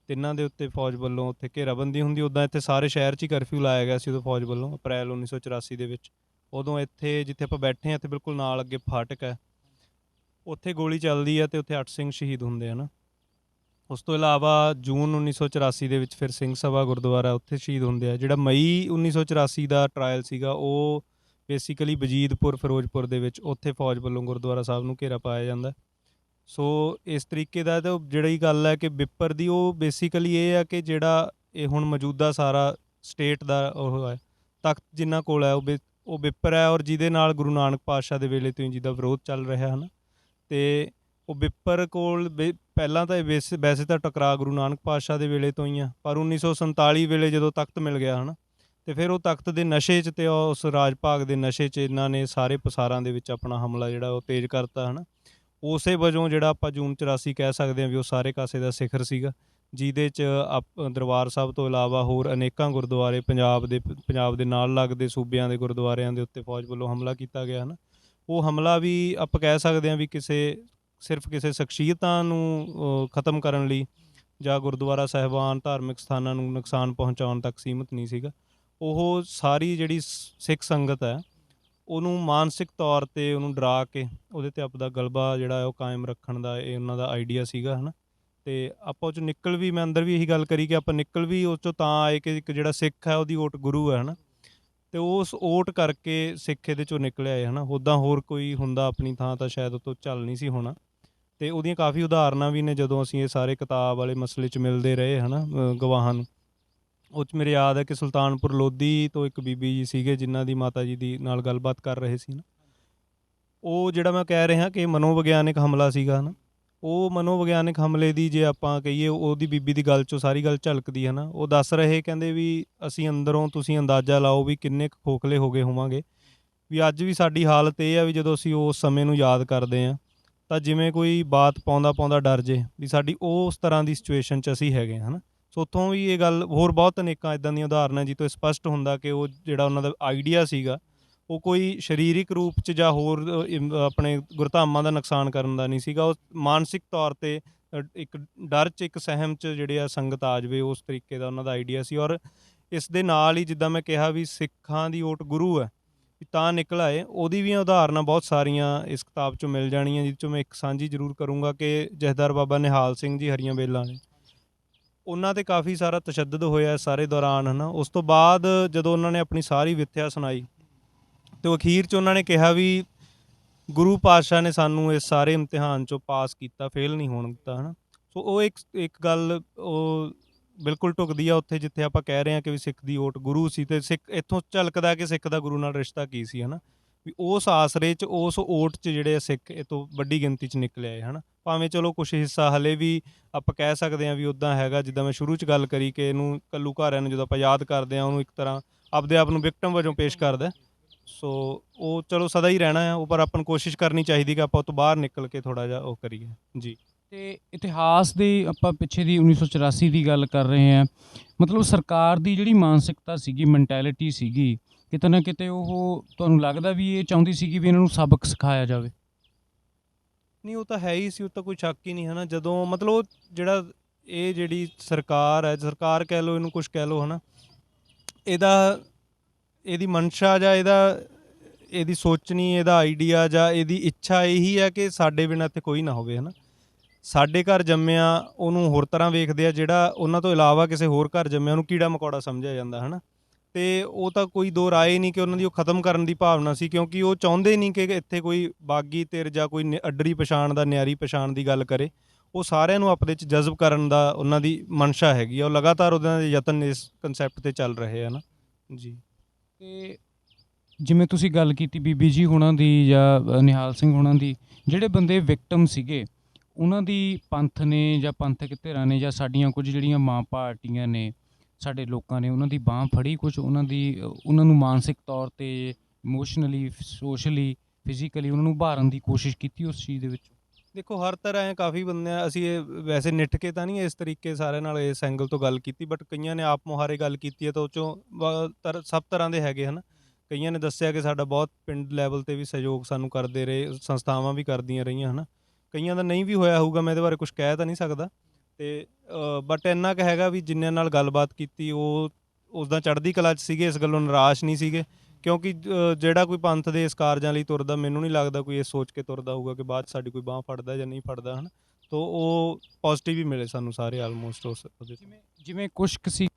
ਤਿੰਨਾਂ ਦੇ ਉੱਤੇ ਫੌਜ ਵੱਲੋਂ ਉੱਥੇ ਘੇਰਾਬੰਦੀ ਹੁੰਦੀ। ਉੱਦਾਂ ਇੱਥੇ ਸਾਰੇ ਸ਼ਹਿਰ 'ਚ ਹੀ ਕਰਫਿਊ ਲਾਇਆ ਗਿਆ ਸੀ ਉਦੋਂ ਫੌਜ ਵੱਲੋਂ, ਅਪ੍ਰੈਲ 1984 ਦੇ ਵਿੱਚ। ਉਦੋਂ ਇੱਥੇ ਜਿੱਥੇ ਆਪਾਂ ਬੈਠੇ ਹਾਂ, ਇੱਥੇ ਬਿਲਕੁਲ ਨਾਲ ਅੱਗੇ ਫਾਟਕ ਹੈ, ਉੱਥੇ ਗੋਲੀ ਚੱਲਦੀ ਹੈ ਅਤੇ ਉੱਥੇ 8 ਸਿੰਘ ਸ਼ਹੀਦ ਹੁੰਦੇ ਹਨ। ਉਸ ਤੋਂ ਇਲਾਵਾ ਜੂਨ 1984 ਦੇ ਵਿੱਚ ਫਿਰ ਸਿੰਘ ਸਭਾ ਗੁਰਦੁਆਰਾ, ਉੱਥੇ ਸ਼ਹੀਦ ਹੁੰਦੇ ਆ। ਜਿਹੜਾ ਮਈ 1984 ਦਾ ਟਰਾਇਲ ਸੀਗਾ, ਉਹ ਬੇਸਿਕਲੀ ਵਜੀਦਪੁਰ ਫਿਰੋਜ਼ਪੁਰ ਦੇ ਵਿੱਚ, ਉੱਥੇ ਫੌਜ ਵੱਲੋਂ ਗੁਰਦੁਆਰਾ ਸਾਹਿਬ ਨੂੰ ਘੇਰਾ ਪਾਇਆ ਜਾਂਦਾ। ਸੋ ਇਸ ਤਰੀਕੇ ਦਾ ਤਾਂ ਜਿਹੜੀ ਗੱਲ ਹੈ ਕਿ ਬਿੱਪਰ ਦੀ, ਉਹ ਬੇਸਿਕਲੀ ਇਹ ਹੈ ਕਿ ਜਿਹੜਾ ਇਹ ਹੁਣ ਮੌਜੂਦਾ ਸਾਰਾ ਸਟੇਟ ਦਾ ਉਹ ਹੈ ਤਖਤ ਜਿਨ੍ਹਾਂ ਕੋਲ ਹੈ, ਉਹ ਬਿੱਪਰ ਹੈ, ਔਰ ਜਿਹਦੇ ਨਾਲ ਗੁਰੂ ਨਾਨਕ ਪਾਤਸ਼ਾਹ ਦੇ ਵੇਲੇ ਤੋਂ ਹੀ ਜਿਹਦਾ ਵਿਰੋਧ ਚੱਲ ਰਿਹਾ ਹੈ ਨਾ, ਅਤੇ ਉਹ ਬਿੱਪਰ ਕੋਲ ਪਹਿਲਾਂ ਤਾਂ ਵੈਸੇ ਤਾਂ ਟਕਰਾਅ ਗੁਰੂ ਨਾਨਕ ਪਾਤਸ਼ਾਹ ਦੇ ਵੇਲੇ ਤੋਂ ਹੀ ਆ, ਪਰ 1947 ਵੇਲੇ ਜਦੋਂ ਤਖਤ ਮਿਲ ਗਿਆ ਹੈ ਨਾ, ਅਤੇ ਫਿਰ ਉਹ ਤਖਤ ਦੇ ਨਸ਼ੇ 'ਚ ਅਤੇ ਉਸ ਰਾਜ ਭਾਗ ਦੇ ਨਸ਼ੇ 'ਚ ਇਹਨਾਂ ਨੇ ਸਾਰੇ ਪਸਾਰਾਂ ਦੇ ਵਿੱਚ ਆਪਣਾ ਹਮਲਾ ਜਿਹੜਾ ਉਹ ਤੇਜ਼ ਕਰਤਾ ਹੈ ਨਾ। ਉਸੇ ਵਜੋਂ ਜਿਹੜਾ ਆਪਾਂ ਜੂਨ 84 ਕਹਿ ਸਕਦੇ ਹਾਂ ਵੀ ਉਹ ਸਾਰੇ ਕਾਸੇ ਦਾ ਸਿਖਰ ਸੀਗਾ, ਜਿਹਦੇ 'ਚ ਦਰਬਾਰ ਸਾਹਿਬ ਤੋਂ ਇਲਾਵਾ ਹੋਰ ਅਨੇਕਾਂ ਗੁਰਦੁਆਰੇ ਪੰਜਾਬ ਦੇ ਨਾਲ ਲੱਗਦੇ ਸੂਬਿਆਂ ਦੇ ਗੁਰਦੁਆਰਿਆਂ ਦੇ ਉੱਤੇ ਫੌਜ ਵੱਲੋਂ ਹਮਲਾ ਕੀਤਾ ਗਿਆ ਹੈ ਨਾ। ਉਹ ਹਮਲਾ ਵੀ ਆਪਾਂ ਕਹਿ ਸਕਦੇ ਹਾਂ ਵੀ ਸਿਰਫ ਕਿਸੇ ਸ਼ਖਸੀਅਤਾਂ ਨੂੰ ਖ਼ਤਮ ਕਰਨ ਲਈ ਜਾਂ ਗੁਰਦੁਆਰਾ ਸਾਹਿਬਾਨ ਧਾਰਮਿਕ ਸਥਾਨਾਂ ਨੂੰ ਨੁਕਸਾਨ ਪਹੁੰਚਾਉਣ ਤੱਕ ਸੀਮਿਤ ਨਹੀਂ ਸੀਗਾ। ਉਹ ਸਾਰੀ ਜਿਹੜੀ ਸਿੱਖ ਸੰਗਤ ਹੈ, ਉਹਨੂੰ ਮਾਨਸਿਕ ਤੌਰ 'ਤੇ ਉਹਨੂੰ ਡਰਾ ਕੇ ਉਹਦੇ 'ਤੇ ਆਪਦਾ ਗਲਬਾ ਜਿਹੜਾ ਉਹ ਕਾਇਮ ਰੱਖਣ ਦਾ ਇਹ ਉਹਨਾਂ ਦਾ ਆਈਡੀਆ ਸੀਗਾ, ਹੈ ਨਾ। ਅਤੇ ਆਪਾਂ ਉਹ 'ਚੋਂ ਨਿਕਲ ਵੀ, ਮੈਂ ਅੰਦਰ ਵੀ ਇਹੀ ਗੱਲ ਕਰੀ ਕਿ ਆਪਾਂ ਨਿਕਲ ਵੀ ਉਸ 'ਚੋਂ ਤਾਂ ਆਏ ਕਿ ਇੱਕ ਜਿਹੜਾ ਸਿੱਖ ਹੈ ਉਹਦੀ ਓਟ ਗੁਰੂ ਹੈ ਨਾ, ਅਤੇ ਉਸ ਓਟ ਕਰਕੇ ਸਿੱਖ ਇਹਦੇ 'ਚੋਂ ਨਿਕਲਿਆ ਹੈ ਨਾ। ਉੱਦਾਂ ਹੋਰ ਕੋਈ ਹੁੰਦਾ ਆਪਣੀ ਥਾਂ ਤਾਂ ਸ਼ਾਇਦ ਉਹ ਤੋਂ ਚੱਲ ਨਹੀਂ ਸੀ ਹੋਣਾ। ਅਤੇ ਉਹਦੀਆਂ ਕਾਫੀ ਉਦਾਹਰਨਾਂ ਵੀ ਨੇ, ਜਦੋਂ ਅਸੀਂ ਇਹ ਸਾਰੇ ਕਿਤਾਬ ਵਾਲੇ ਮਸਲੇ 'ਚ ਮਿਲਦੇ ਰਹੇ ਹੈ ਨਾ ਗਵਾਹਾਂ ਨੂੰ। ਉਹ 'ਚ ਮੇਰੇ ਯਾਦ ਹੈ ਕਿ ਸੁਲਤਾਨਪੁਰ ਲੋਧੀ ਤੋਂ ਇੱਕ ਬੀਬੀ ਜੀ ਸੀਗੇ, ਜਿਨ੍ਹਾਂ ਦੀ ਮਾਤਾ ਜੀ ਦੀ ਨਾਲ ਗੱਲਬਾਤ ਕਰ ਰਹੇ ਸੀ ਨਾ, ਉਹ ਜਿਹੜਾ ਮੈਂ ਕਹਿ ਰਿਹਾ ਕਿ ਮਨੋਵਿਗਿਆਨਿਕ ਹਮਲਾ ਸੀਗਾ ਨਾ, ਉਹ ਮਨੋਵਿਗਿਆਨਿਕ ਹਮਲੇ ਦੀ ਜੇ ਆਪਾਂ ਕਹੀਏ, ਉਹਦੀ ਬੀਬੀ ਦੀ ਗੱਲ 'ਚੋਂ ਸਾਰੀ ਗੱਲ ਝਲਕਦੀ ਹੈ ਨਾ। ਉਹ ਦੱਸ ਰਹੇ, ਕਹਿੰਦੇ ਵੀ ਅਸੀਂ ਅੰਦਰੋਂ, ਤੁਸੀਂ ਅੰਦਾਜ਼ਾ ਲਾਓ ਵੀ ਕਿੰਨੇ ਕੁ ਖੋਖਲੇ ਹੋ ਗਏ ਹੋਵਾਂਗੇ, ਵੀ ਅੱਜ ਵੀ ਸਾਡੀ ਹਾਲਤ ਇਹ ਆ ਵੀ ਜਦੋਂ ਅਸੀਂ ਉਸ ਸਮੇਂ ਨੂੰ ਯਾਦ ਕਰਦੇ ਹਾਂ ਤਾਂ ਜਿਵੇਂ ਕੋਈ ਬਾਤ ਪਾਉਂਦਾ ਡਰ ਜੇ, ਵੀ ਸਾਡੀ ਉਸ ਤਰ੍ਹਾਂ ਦੀ ਸਿਚੁਏਸ਼ਨ 'ਚ ਅਸੀਂ ਹੈਗੇ ਹਾਂ, ਹੈ ਨਾ। ਸੋ ਉੱਥੋਂ ਵੀ ਇਹ ਗੱਲ, ਹੋਰ ਬਹੁਤ ਅਨੇਕਾਂ ਇੱਦਾਂ ਦੀਆਂ ਉਦਾਹਰਨਾਂ ਜਿੱਥੋਂ ਸਪਸ਼ਟ ਹੁੰਦਾ ਕਿ ਉਹ ਜਿਹੜਾ ਉਹਨਾਂ ਦਾ ਆਈਡੀਆ ਸੀਗਾ, ਉਹ ਕੋਈ ਸਰੀਰਿਕ ਰੂਪ 'ਚ ਜਾਂ ਹੋਰ ਆਪਣੇ ਗੁਰਧਾਮਾਂ ਦਾ ਨੁਕਸਾਨ ਕਰਨ ਦਾ ਨਹੀਂ ਸੀਗਾ। ਉਹ ਮਾਨਸਿਕ ਤੌਰ 'ਤੇ ਇੱਕ ਡਰ 'ਚ, ਇੱਕ ਸਹਿਮ 'ਚ ਜਿਹੜੇ ਆ ਸੰਗਤ ਆ ਜਾਵੇ, ਉਸ ਤਰੀਕੇ ਦਾ ਉਹਨਾਂ ਦਾ ਆਈਡੀਆ ਸੀ। ਔਰ ਇਸ ਦੇ ਨਾਲ ਹੀ ਜਿੱਦਾਂ ਮੈਂ ਕਿਹਾ ਵੀ ਸਿੱਖਾਂ ਦੀ ਓਟ ਗੁਰੂ ਹੈ, ਤਾਂ ਨਿਕਲ ਆਏ, ਉਹਦੀ ਵੀ ਉਦਾਹਰਨਾਂ ਬਹੁਤ ਸਾਰੀਆਂ ਇਸ ਕਿਤਾਬ 'ਚੋਂ ਮਿਲ ਜਾਣੀਆਂ, ਜਿਹਦੇ 'ਚੋਂ ਮੈਂ ਇੱਕ ਸਾਂਝੀ ਜ਼ਰੂਰ ਕਰੂੰਗਾ ਕਿ ਜਥੇਦਾਰ ਬਾਬਾ ਨਿਹਾਲ ਸਿੰਘ ਜੀ ਹਰੀਆਂ ਬੇਲਾਂ ਨੇ, ਉਹਨਾਂ 'ਤੇ ਕਾਫੀ ਸਾਰਾ ਤਸ਼ੱਦਦ ਹੋਇਆ ਸਾਰੇ ਦੌਰਾਨ, ਹੈ ਨਾ। ਉਸ ਤੋਂ ਬਾਅਦ ਜਦੋਂ ਉਹਨਾਂ ਨੇ ਆਪਣੀ ਸਾਰੀ ਵਿੱਥਿਆ ਸੁਣਾਈ, ਅਤੇ ਅਖੀਰ 'ਚ ਉਹਨਾਂ ਨੇ ਕਿਹਾ ਵੀ ਗੁਰੂ ਪਾਤਸ਼ਾਹ ਨੇ ਸਾਨੂੰ ਇਸ ਸਾਰੇ ਇਮਤਿਹਾਨ 'ਚੋਂ ਪਾਸ ਕੀਤਾ, ਫੇਲ ਨਹੀਂ ਹੋਣ ਦਿੱਤਾ, ਹੈ ਨਾ। ਸੋ ਉਹ ਇੱਕ ਗੱਲ ਉਹ ਬਿਲਕੁਲ ਢੁਕਦੀ ਆ ਉੱਥੇ, ਜਿੱਥੇ ਆਪਾਂ ਕਹਿ ਰਹੇ ਹਾਂ ਕਿ ਵੀ ਸਿੱਖ ਦੀ ਓਟ ਗੁਰੂ ਸੀ, ਅਤੇ ਸਿੱਖ ਇੱਥੋਂ ਝਲਕਦਾ ਕਿ ਸਿੱਖ ਦਾ ਗੁਰੂ ਨਾਲ ਰਿਸ਼ਤਾ ਕੀ ਸੀ, ਹੈ ਨਾ। ਵੀ ਉਸ ਆਸਰੇ 'ਚ, ਉਸ ਓਟ 'ਚ ਜਿਹੜੇ ਸਿੱਖ ਇਹ ਤੋਂ ਵੱਡੀ ਗਿਣਤੀ 'ਚ ਨਿਕਲੇ ਆਏ, ਹੈ ਨਾ। ਭਾਵੇਂ ਚਲੋ ਕੁਛ ਹਿੱਸਾ ਹਲੇ ਵੀ ਆਪਾਂ ਕਹਿ ਸਕਦੇ ਹਾਂ ਵੀ ਉੱਦਾਂ ਹੈਗਾ, ਜਿੱਦਾਂ ਮੈਂ ਸ਼ੁਰੂ 'ਚ ਗੱਲ ਕਰੀ ਕਿ ਇਹਨੂੰ ਘੱਲੂਘਾਰਿਆਂ ਨੂੰ ਜਦੋਂ ਆਪਾਂ ਯਾਦ ਕਰਦੇ ਹਾਂ, ਉਹਨੂੰ ਇੱਕ ਤਰ੍ਹਾਂ ਆਪਦੇ ਆਪ ਨੂੰ ਵਿਕਟਮ ਵਜੋਂ ਪੇਸ਼ ਕਰਦਾ। ਸੋ ਉਹ ਚਲੋ ਸਦਾ ਹੀ ਰਹਿਣਾ ਆ ਉਹ, ਪਰ ਆਪਾਂ ਨੂੰ ਕੋਸ਼ਿਸ਼ ਕਰਨੀ ਚਾਹੀਦੀ ਕਿ ਆਪਾਂ ਉਹ ਤੋਂ ਬਾਹਰ ਨਿਕਲ ਕੇ ਥੋੜ੍ਹਾ ਜਿਹਾ ਉਹ ਕਰੀਏ ਜੀ। ਤੇ ਇਤਿਹਾਸ ਦੇ ਆਪਾਂ ਪਿੱਛੇ ਦੀ 1984 ਦੀ ਗੱਲ ਕਰ ਰਹੇ ਹਾਂ। ਮਤਲਬ ਸਰਕਾਰ ਦੀ ਜਿਹੜੀ ਮਾਨਸਿਕਤਾ ਸੀਗੀ, ਮੈਂਟੈਲਿਟੀ ਸੀਗੀ, ਕਿਤੇ ਨਾ ਕਿਤੇ ਉਹ ਤੁਹਾਨੂੰ ਲੱਗਦਾ ਵੀ ਇਹ ਚਾਹੁੰਦੀ ਸੀਗੀ ਵੀ ਇਹਨਾਂ ਨੂੰ ਸਬਕ ਸਿਖਾਇਆ ਜਾਵੇ? ਨਹੀਂ, ਉਹ ਤਾਂ ਹੈ ਹੀ ਸੀ, ਉਹ ਤਾਂ ਕੋਈ ਸ਼ੱਕ ਹੀ ਨਹੀਂ ਹੈ ਨਾ। ਜਦੋਂ ਮਤਲਬ ਉਹ ਜਿਹੜਾ ਇਹ ਜਿਹੜੀ ਸਰਕਾਰ ਹੈ, ਸਰਕਾਰ ਕਹਿ ਲਓ, ਇਹਨੂੰ ਕੁਛ ਕਹਿ ਲਓ ਹੈ ਨਾ, ਇਹਦਾ ਇਹਦੀ ਮਨਸ਼ਾ ਜਾਂ ਇਹਦੀ ਸੋਚਣੀ, ਇਹਦਾ ਆਈਡੀਆ ਜਾਂ ਇਹਦੀ ਇੱਛਾ ਇਹੀ ਹੈ ਕਿ ਸਾਡੇ ਬਿਨਾਂ ਇੱਥੇ ਕੋਈ ਨਾ ਹੋਵੇ ਹੈ ਨਾ। ਸਾਡੇ ਘਰ ਜੰਮਿਆ ਉਹਨੂੰ ਹੋਰ ਤਰ੍ਹਾਂ ਵੇਖਦੇ ਆ, ਜਿਹੜਾ ਉਹਨਾਂ ਤੋਂ ਇਲਾਵਾ ਕਿਸੇ ਹੋਰ ਘਰ ਜੰਮਿਆ ਉਹਨੂੰ ਕੀੜਾ ਮਕੌੜਾ ਸਮਝਿਆ ਜਾਂਦਾ ਹੈ ਨਾ। ਅਤੇ ਉਹ ਤਾਂ ਕੋਈ ਦੋ ਰਾਏ ਨਹੀਂ ਕਿ ਉਹਨਾਂ ਦੀ ਉਹ ਖ਼ਤਮ ਕਰਨ ਦੀ ਭਾਵਨਾ ਸੀ, ਕਿਉਂਕਿ ਉਹ ਚਾਹੁੰਦੇ ਨਹੀਂ ਕਿ ਇੱਥੇ ਕੋਈ ਬਾਗੀ ਧਿਰ ਜਾਂ ਕੋਈ ਅੱਡਰੀ ਪਛਾਣ ਦਾ, ਨਿਆਰੀ ਪਛਾਣ ਦੀ ਗੱਲ ਕਰੇ। ਉਹ ਸਾਰਿਆਂ ਨੂੰ ਆਪਣੇ 'ਚ ਜਜ਼ਬ ਕਰਨ ਦਾ ਉਹਨਾਂ ਦੀ ਮਨਸ਼ਾ ਹੈਗੀ ਆ। ਉਹ ਲਗਾਤਾਰ ਉਹਨਾਂ ਦੇ ਯਤਨ ਇਸ ਕੰਸੈਪਟ 'ਤੇ ਚੱਲ ਰਹੇ ਆ ਨਾ ਜੀ। ਤੇ ਜਿਵੇਂ ਤੁਸੀਂ ਗੱਲ ਕੀਤੀ ਬੀਬੀ ਜੀ ਹੁਣਾਂ ਦੀ ਜਾਂ ਨਿਹਾਲ ਸਿੰਘ ਹੁਣਾਂ ਦੀ, ਜਿਹੜੇ ਬੰਦੇ ਵਿਕਟਮ ਸੀਗੇ ਉਹਨਾਂ ਦੀ ਪੰਥ ਨੇ ਜਾਂ ਪੰਥਕ ਧਿਰਾਂ ਨੇ ਜਾਂ ਸਾਡੀਆਂ ਕੁਝ ਜਿਹੜੀਆਂ ਮਾਂ ਪਾਰਟੀਆਂ ਨੇ, ਸਾਡੇ ਲੋਕਾਂ ਨੇ ਉਹਨਾਂ ਦੀ ਬਾਂਹ ਫੜੀ, ਕੁਝ ਉਹਨਾਂ ਨੂੰ ਮਾਨਸਿਕ ਤੌਰ 'ਤੇ, ਇਮੋਸ਼ਨਲੀ, ਸੋਸ਼ਲੀ, ਫਿਜ਼ੀਕਲੀ ਉਹਨਾਂ ਨੂੰ ਉਭਾਰਨ ਦੀ ਕੋਸ਼ਿਸ਼ ਕੀਤੀ ਉਸ ਚੀਜ਼ ਦੇ ਵਿੱਚ? ਦੇਖੋ, ਹਰ ਤਰ੍ਹਾਂ ਐਂ ਕਾਫੀ ਬੰਦੇ ਆ, ਅਸੀਂ ਇਹ ਵੈਸੇ ਨਿੱਠ ਕੇ ਤਾਂ ਨਹੀਂ ਇਸ ਤਰੀਕੇ ਸਾਰਿਆਂ ਨਾਲ ਇਸ ਐਂਗਲ ਤੋਂ ਗੱਲ ਕੀਤੀ, ਬਟ ਕਈਆਂ ਨੇ ਆਪ ਮੁਹਾਰੇ ਗੱਲ ਕੀਤੀ ਹੈ ਤਾਂ ਉਹ 'ਚੋਂ ਸਭ ਤਰ੍ਹਾਂ ਦੇ ਹੈਗੇ ਹਨ। ਕਈਆਂ ਨੇ ਦੱਸਿਆ ਕਿ ਸਾਡਾ ਬਹੁਤ ਪਿੰਡ ਲੈਵਲ 'ਤੇ ਵੀ ਸਹਿਯੋਗ ਸਾਨੂੰ ਕਰਦੇ ਰਹੇ, ਸੰਸਥਾਵਾਂ ਵੀ ਕਰਦੀਆਂ ਰਹੀਆਂ ਹਨ। ਕਈਆਂ ਦਾ ਨਹੀਂ ਵੀ ਹੋਇਆ ਹੋਊਗਾ, ਮੈਂ ਇਹਦੇ ਬਾਰੇ ਕੁਛ ਕਹਿ ਤਾਂ ਨਹੀਂ ਸਕਦਾ। ਅਤੇ ਬਟ ਇੰਨਾ ਕੁ ਹੈਗਾ ਵੀ ਜਿਨ੍ਹਾਂ ਨਾਲ ਗੱਲਬਾਤ ਕੀਤੀ ਉਹ ਉੱਦਾਂ ਚੜ੍ਹਦੀ ਕਲਾ 'ਚ ਸੀਗੇ, ਇਸ ਗੱਲੋਂ ਨਿਰਾਸ਼ ਨਹੀਂ ਸੀਗੇ। ਕਿਉਂਕਿ ਜਿਹੜਾ ਕੋਈ ਪੰਥ ਦੇ ਇਸ ਕਾਰਜਾਂ ਲਈ ਤੁਰਦਾ, ਮੈਨੂੰ ਨਹੀਂ ਲੱਗਦਾ ਕੋਈ ਇਹ ਸੋਚ ਕੇ ਤੁਰਦਾ ਹੋਊਗਾ ਕਿ ਬਾਅਦ 'ਚ ਸਾਡੀ ਕੋਈ ਬਾਂਹ ਫੜਦਾ ਜਾਂ ਨਹੀਂ ਫੜਦਾ ਹੈ ਨਾ। ਤਾਂ ਉਹ ਪੋਜ਼ੀਟਿਵ ਹੀ ਮਿਲੇ ਸਾਨੂੰ ਸਾਰੇ ਆਲਮੋਸਟ ਉਹਦੇ ਤੋਂ। ਜਿਵੇਂ ਕੁਛ ਕੁ ਸੀ,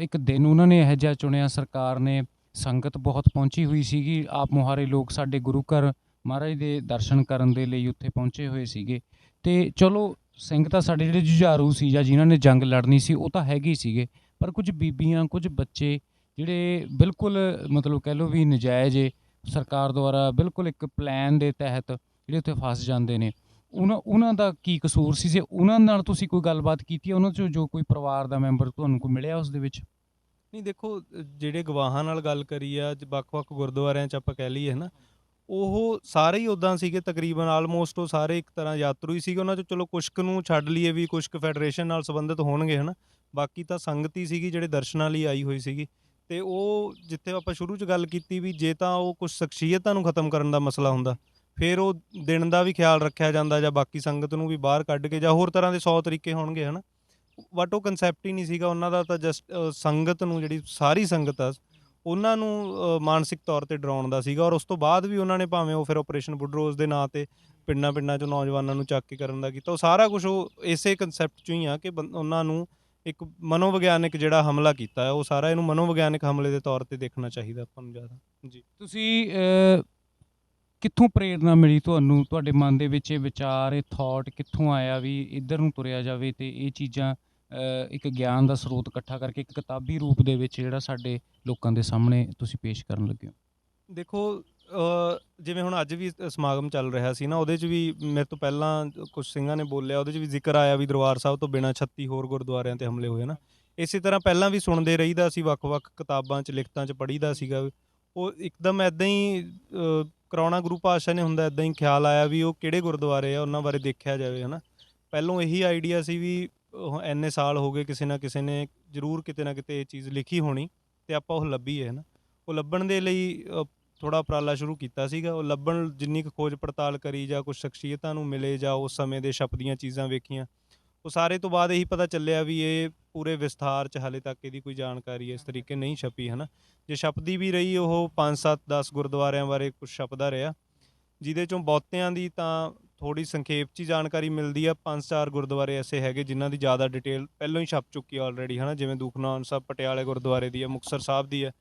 ਇੱਕ ਦਿਨ ਉਹਨਾਂ ਨੇ ਇਹੋ ਜਿਹਾ ਚੁਣਿਆ ਸਰਕਾਰ ਨੇ, ਸੰਗਤ ਬਹੁਤ ਪਹੁੰਚੀ ਹੋਈ ਸੀਗੀ, ਆਪ ਮੁਹਾਰੇ ਲੋਕ ਸਾਡੇ ਗੁਰੂ ਘਰ ਮਹਾਰਾਜ ਦੇ ਦਰਸ਼ਨ ਕਰਨ ਦੇ ਲਈ ਉੱਥੇ ਪਹੁੰਚੇ ਹੋਏ ਸੀਗੇ। ਅਤੇ ਚਲੋ ਸਿੰਘ ਤਾਂ ਸਾਡੇ ਜਿਹੜੇ ਜੁਝਾਰੂ ਸੀ ਜਾਂ ਜਿਨ੍ਹਾਂ ਨੇ ਜੰਗ ਲੜਨੀ ਸੀ ਉਹ ਤਾਂ ਹੈਗੇ ਹੀ ਸੀਗੇ, ਪਰ ਕੁਝ ਬੀਬੀਆਂ, ਕੁਝ ਬੱਚੇ ਜਿਹੜੇ ਬਿਲਕੁਲ ਮਤਲਬ ਕਹਿ ਲਓ ਵੀ ਨਜਾਇਜ਼ ਸਰਕਾਰ ਦੁਆਰਾ ਬਿਲਕੁਲ ਇੱਕ ਪਲਾਨ ਦੇ ਤਹਿਤ ਜਿਹੜੇ ਉੱਥੇ ਫਸ ਜਾਂਦੇ ਨੇ, ਉਹਨਾਂ ਦਾ ਕੀ ਕਸੂਰ ਸੀ? ਜੇ ਉਹਨਾਂ ਨਾਲ ਤੁਸੀਂ ਕੋਈ ਗੱਲਬਾਤ ਕੀਤੀ ਹੈ, ਉਹਨਾਂ 'ਚੋਂ ਜੋ ਕੋਈ ਪਰਿਵਾਰ ਦਾ ਮੈਂਬਰ ਤੁਹਾਨੂੰ ਕੋਈ ਮਿਲਿਆ ਉਸ ਦੇ ਵਿੱਚ? ਨਹੀਂ, ਦੇਖੋ, ਜਿਹੜੇ ਗਵਾਹਾਂ ਨਾਲ ਗੱਲ ਕਰੀ ਆ ਵੱਖ-ਵੱਖ ਗੁਰਦੁਆਰਿਆਂ 'ਚ ਆਪਾਂ ਕਹਿ ਲਈਏ ਹੈ ਨਾ, ਉਹ ਸਾਰੇ ਹੀ ਉੱਦਾਂ ਸੀਗੇ ਤਕਰੀਬਨ, ਆਲਮੋਸਟ ਉਹ ਸਾਰੇ ਇੱਕ ਤਰ੍ਹਾਂ ਯਾਤਰੂ ਹੀ ਸੀਗੇ। ਉਹਨਾਂ 'ਚੋਂ ਚਲੋ ਕੁਛ ਕੁ ਨੂੰ ਛੱਡ ਲਈਏ ਵੀ ਕੁਛ ਕੁ ਫੈਡਰੇਸ਼ਨ ਨਾਲ ਸੰਬੰਧਿਤ ਹੋਣਗੇ ਹੈ ਨਾ, ਬਾਕੀ ਤਾਂ ਸੰਗਤ ਹੀ ਸੀਗੀ ਜਿਹੜੇ ਦਰਸ਼ਨਾਂ ਲਈ ਆਈ ਹੋਈ ਸੀਗੀ। ਅਤੇ ਉਹ ਜਿੱਥੇ ਆਪਾਂ ਸ਼ੁਰੂ 'ਚ ਗੱਲ ਕੀਤੀ ਵੀ ਜੇ ਤਾਂ ਉਹ ਕੁਛ ਸ਼ਖਸੀਅਤਾਂ ਨੂੰ ਖ਼ਤਮ ਕਰਨ ਦਾ ਮਸਲਾ ਹੁੰਦਾ, ਫਿਰ ਉਹ ਦਿਨ ਦਾ ਵੀ ਖਿਆਲ ਰੱਖਿਆ ਜਾਂਦਾ ਜਾਂ ਬਾਕੀ ਸੰਗਤ ਨੂੰ ਵੀ ਬਾਹਰ ਕੱਢ ਕੇ ਜਾਂ ਹੋਰ ਤਰ੍ਹਾਂ ਦੇ 100 ਤਰੀਕੇ ਹੋਣਗੇ ਹੈ ਨਾ। ਬਟ ਉਹ ਕਨਸੈਪਟ ਹੀ ਨਹੀਂ ਸੀਗਾ ਉਹਨਾਂ ਦਾ, ਤਾਂ ਜਸਟ ਸੰਗਤ ਨੂੰ, ਜਿਹੜੀ ਸਾਰੀ ਸੰਗਤ ਆ, ਉਹਨਾਂ ਨੂੰ ਮਾਨਸਿਕ ਤੌਰ 'ਤੇ ਡਰਾਉਣ ਦਾ ਸੀਗਾ। ਔਰ ਉਸ ਤੋਂ ਬਾਅਦ ਵੀ ਉਹਨਾਂ ਨੇ ਭਾਵੇਂ ਉਹ ਫਿਰ ਆਪਰੇਸ਼ਨ ਬੁੱਡਰੋਜ਼ ਦੇ ਨਾਂ 'ਤੇ ਪਿੰਡਾਂ ਪਿੰਡਾਂ 'ਚੋਂ ਨੌਜਵਾਨਾਂ ਨੂੰ ਚੱਕ ਕੇ ਕਰਨ ਦਾ ਕੀਤਾ, ਉਹ ਸਾਰਾ ਕੁਛ ਉਹ ਇਸੇ ਕਨਸੈਪਟ 'ਚੋਂ ਹੀ ਆ ਕਿ ਉਹਨਾਂ ਨੂੰ ਇੱਕ ਮਨੋਵਿਗਿਆਨਿਕ ਜਿਹੜਾ ਹਮਲਾ ਕੀਤਾ ਹੈ, ਉਹ ਸਾਰਾ ਇਹਨੂੰ ਮਨੋਵਿਗਿਆਨਿਕ ਹਮਲੇ ਦੇ ਤੌਰ 'ਤੇ ਦੇਖਣਾ ਚਾਹੀਦਾ ਆਪਾਂ ਨੂੰ ਜ਼ਿਆਦਾ। ਜੀ, ਤੁਸੀਂ ਕਿੱਥੋਂ ਪ੍ਰੇਰਨਾ ਮਿਲੀ ਤੁਹਾਨੂੰ? ਤੁਹਾਡੇ ਮਨ ਦੇ ਵਿੱਚ ਇਹ ਵਿਚਾਰ, ਇਹ ਥੋਟ ਕਿੱਥੋਂ ਆਇਆ ਵੀ ਇੱਧਰ ਨੂੰ ਤੁਰਿਆ ਜਾਵੇ ਅਤੇ ਇਹ ਚੀਜ਼ਾਂ ਇੱਕ ਗਿਆਨ ਦਾ ਸਰੋਤ ਇਕੱਠਾ ਕਰਕੇ ਇੱਕ ਕਿਤਾਬੀ ਰੂਪ ਦੇ ਵਿੱਚ ਜਿਹੜਾ ਸਾਡੇ ਲੋਕਾਂ ਦੇ ਸਾਹਮਣੇ ਤੁਸੀਂ ਪੇਸ਼ ਕਰਨ ਲੱਗੇ ਹੋ? ਦੇਖੋ, ਜਿਵੇਂ ਹੁਣ ਅੱਜ ਵੀ ਸਮਾਗਮ ਚੱਲ ਰਿਹਾ ਸੀ ਨਾ, ਉਹਦੇ 'ਚ ਵੀ ਮੇਰੇ ਤੋਂ ਪਹਿਲਾਂ ਕੁਛ ਸਿੰਘਾਂ ਨੇ ਬੋਲਿਆ, ਉਹਦੇ 'ਚ ਵੀ ਜ਼ਿਕਰ ਆਇਆ ਵੀ ਦਰਬਾਰ ਸਾਹਿਬ ਤੋਂ ਬਿਨਾਂ 36 ਹੋਰ ਗੁਰਦੁਆਰਿਆਂ 'ਤੇ ਹਮਲੇ ਹੋਏ ਨਾ। ਇਸੇ ਤਰ੍ਹਾਂ ਪਹਿਲਾਂ ਵੀ ਸੁਣਦੇ ਰਹੀਦਾ ਸੀ, ਵੱਖ-ਵੱਖ ਕਿਤਾਬਾਂ 'ਚ, ਲਿਖਤਾਂ 'ਚ ਪੜ੍ਹੀਦਾ ਸੀਗਾ। ਉਹ ਇੱਕਦਮ ਇੱਦਾਂ ਹੀ ਕਰਾਉਣਾ ਗੁਰੂ ਪਾਤਸ਼ਾਹ ਨੇ ਹੁੰਦਾ, ਇੱਦਾਂ ਹੀ ਖਿਆਲ ਆਇਆ ਵੀ ਉਹ ਕਿਹੜੇ ਗੁਰਦੁਆਰੇ ਆ, ਉਹਨਾਂ ਬਾਰੇ ਦੇਖਿਆ ਜਾਵੇ ਹੈ ਨਾ। ਪਹਿਲੋਂ ਇਹੀ ਆਈਡੀਆ ਸੀ ਵੀ ਇੰਨੇ ਸਾਲ ਹੋ ਗਏ, ਕਿਸੇ ਨਾ ਕਿਸੇ ਨੇ ਜ਼ਰੂਰ ਕਿਤੇ ਨਾ ਕਿਤੇ ਇਹ ਚੀਜ਼ ਲਿਖੀ ਹੋਣੀ ਅਤੇ ਆਪਾਂ ਉਹ ਲੱਭੀ ਹੈ ਨਾ। ਉਹ ਲੱਭਣ ਦੇ ਲਈ ਥੋੜ੍ਹਾ ਉਪਰਾਲਾ ਸ਼ੁਰੂ ਕੀਤਾ ਸੀਗਾ। ਉਹ ਲੱਭਣ ਜਿੰਨੀ ਕੁ ਖੋਜ ਪੜਤਾਲ ਕਰੀ ਜਾਂ ਕੁਛ ਸ਼ਖਸੀਅਤਾਂ ਨੂੰ ਮਿਲੇ ਜਾਂ ਉਸ ਸਮੇਂ ਦੇ ਛਪਦੀਆਂ ਚੀਜ਼ਾਂ ਵੇਖੀਆਂ, ਉਹ ਸਾਰੇ ਤੋਂ ਬਾਅਦ ਇਹੀ ਪਤਾ ਚੱਲਿਆ ਵੀ ਇਹ ਪੂਰੇ ਵਿਸਥਾਰ 'ਚ ਹਾਲੇ ਤੱਕ ਇਹਦੀ ਕੋਈ ਜਾਣਕਾਰੀ ਇਸ ਤਰੀਕੇ ਨਹੀਂ ਛਪੀ ਹੈ ਨਾ। ਜੇ ਛਪਦੀ ਵੀ ਰਹੀ, ਉਹ 5, 7, 10 ਗੁਰਦੁਆਰਿਆਂ ਬਾਰੇ ਕੁਛ ਛਪਦਾ ਰਿਹਾ, ਜਿਹਦੇ 'ਚੋਂ ਬਹੁਤਿਆਂ ਦੀ ਤਾਂ ਥੋੜ੍ਹੀ ਸੰਖੇਪ 'ਚ ਹੀ ਜਾਣਕਾਰੀ ਮਿਲਦੀ ਆ। 5, 4 ਗੁਰਦੁਆਰੇ ਐਸੇ ਹੈਗੇ ਜਿਨ੍ਹਾਂ ਦੀ ਜ਼ਿਆਦਾ ਡਿਟੇਲ ਪਹਿਲਾਂ ਹੀ ਛਪ ਚੁੱਕੀ ਹੈ ਆਲਰੇਡੀ ਹੈ ਨਾ, ਜਿਵੇਂ ਦੂਖਨਿਵਾਰਨ ਸਾਹਿਬ ਪਟਿਆਲੇ ਗੁਰਦੁਆਰੇ ਦੀ ਹੈ, ਮੁਕਤਸਰ ਸਾਹਿਬ ਦੀ ਹੈ,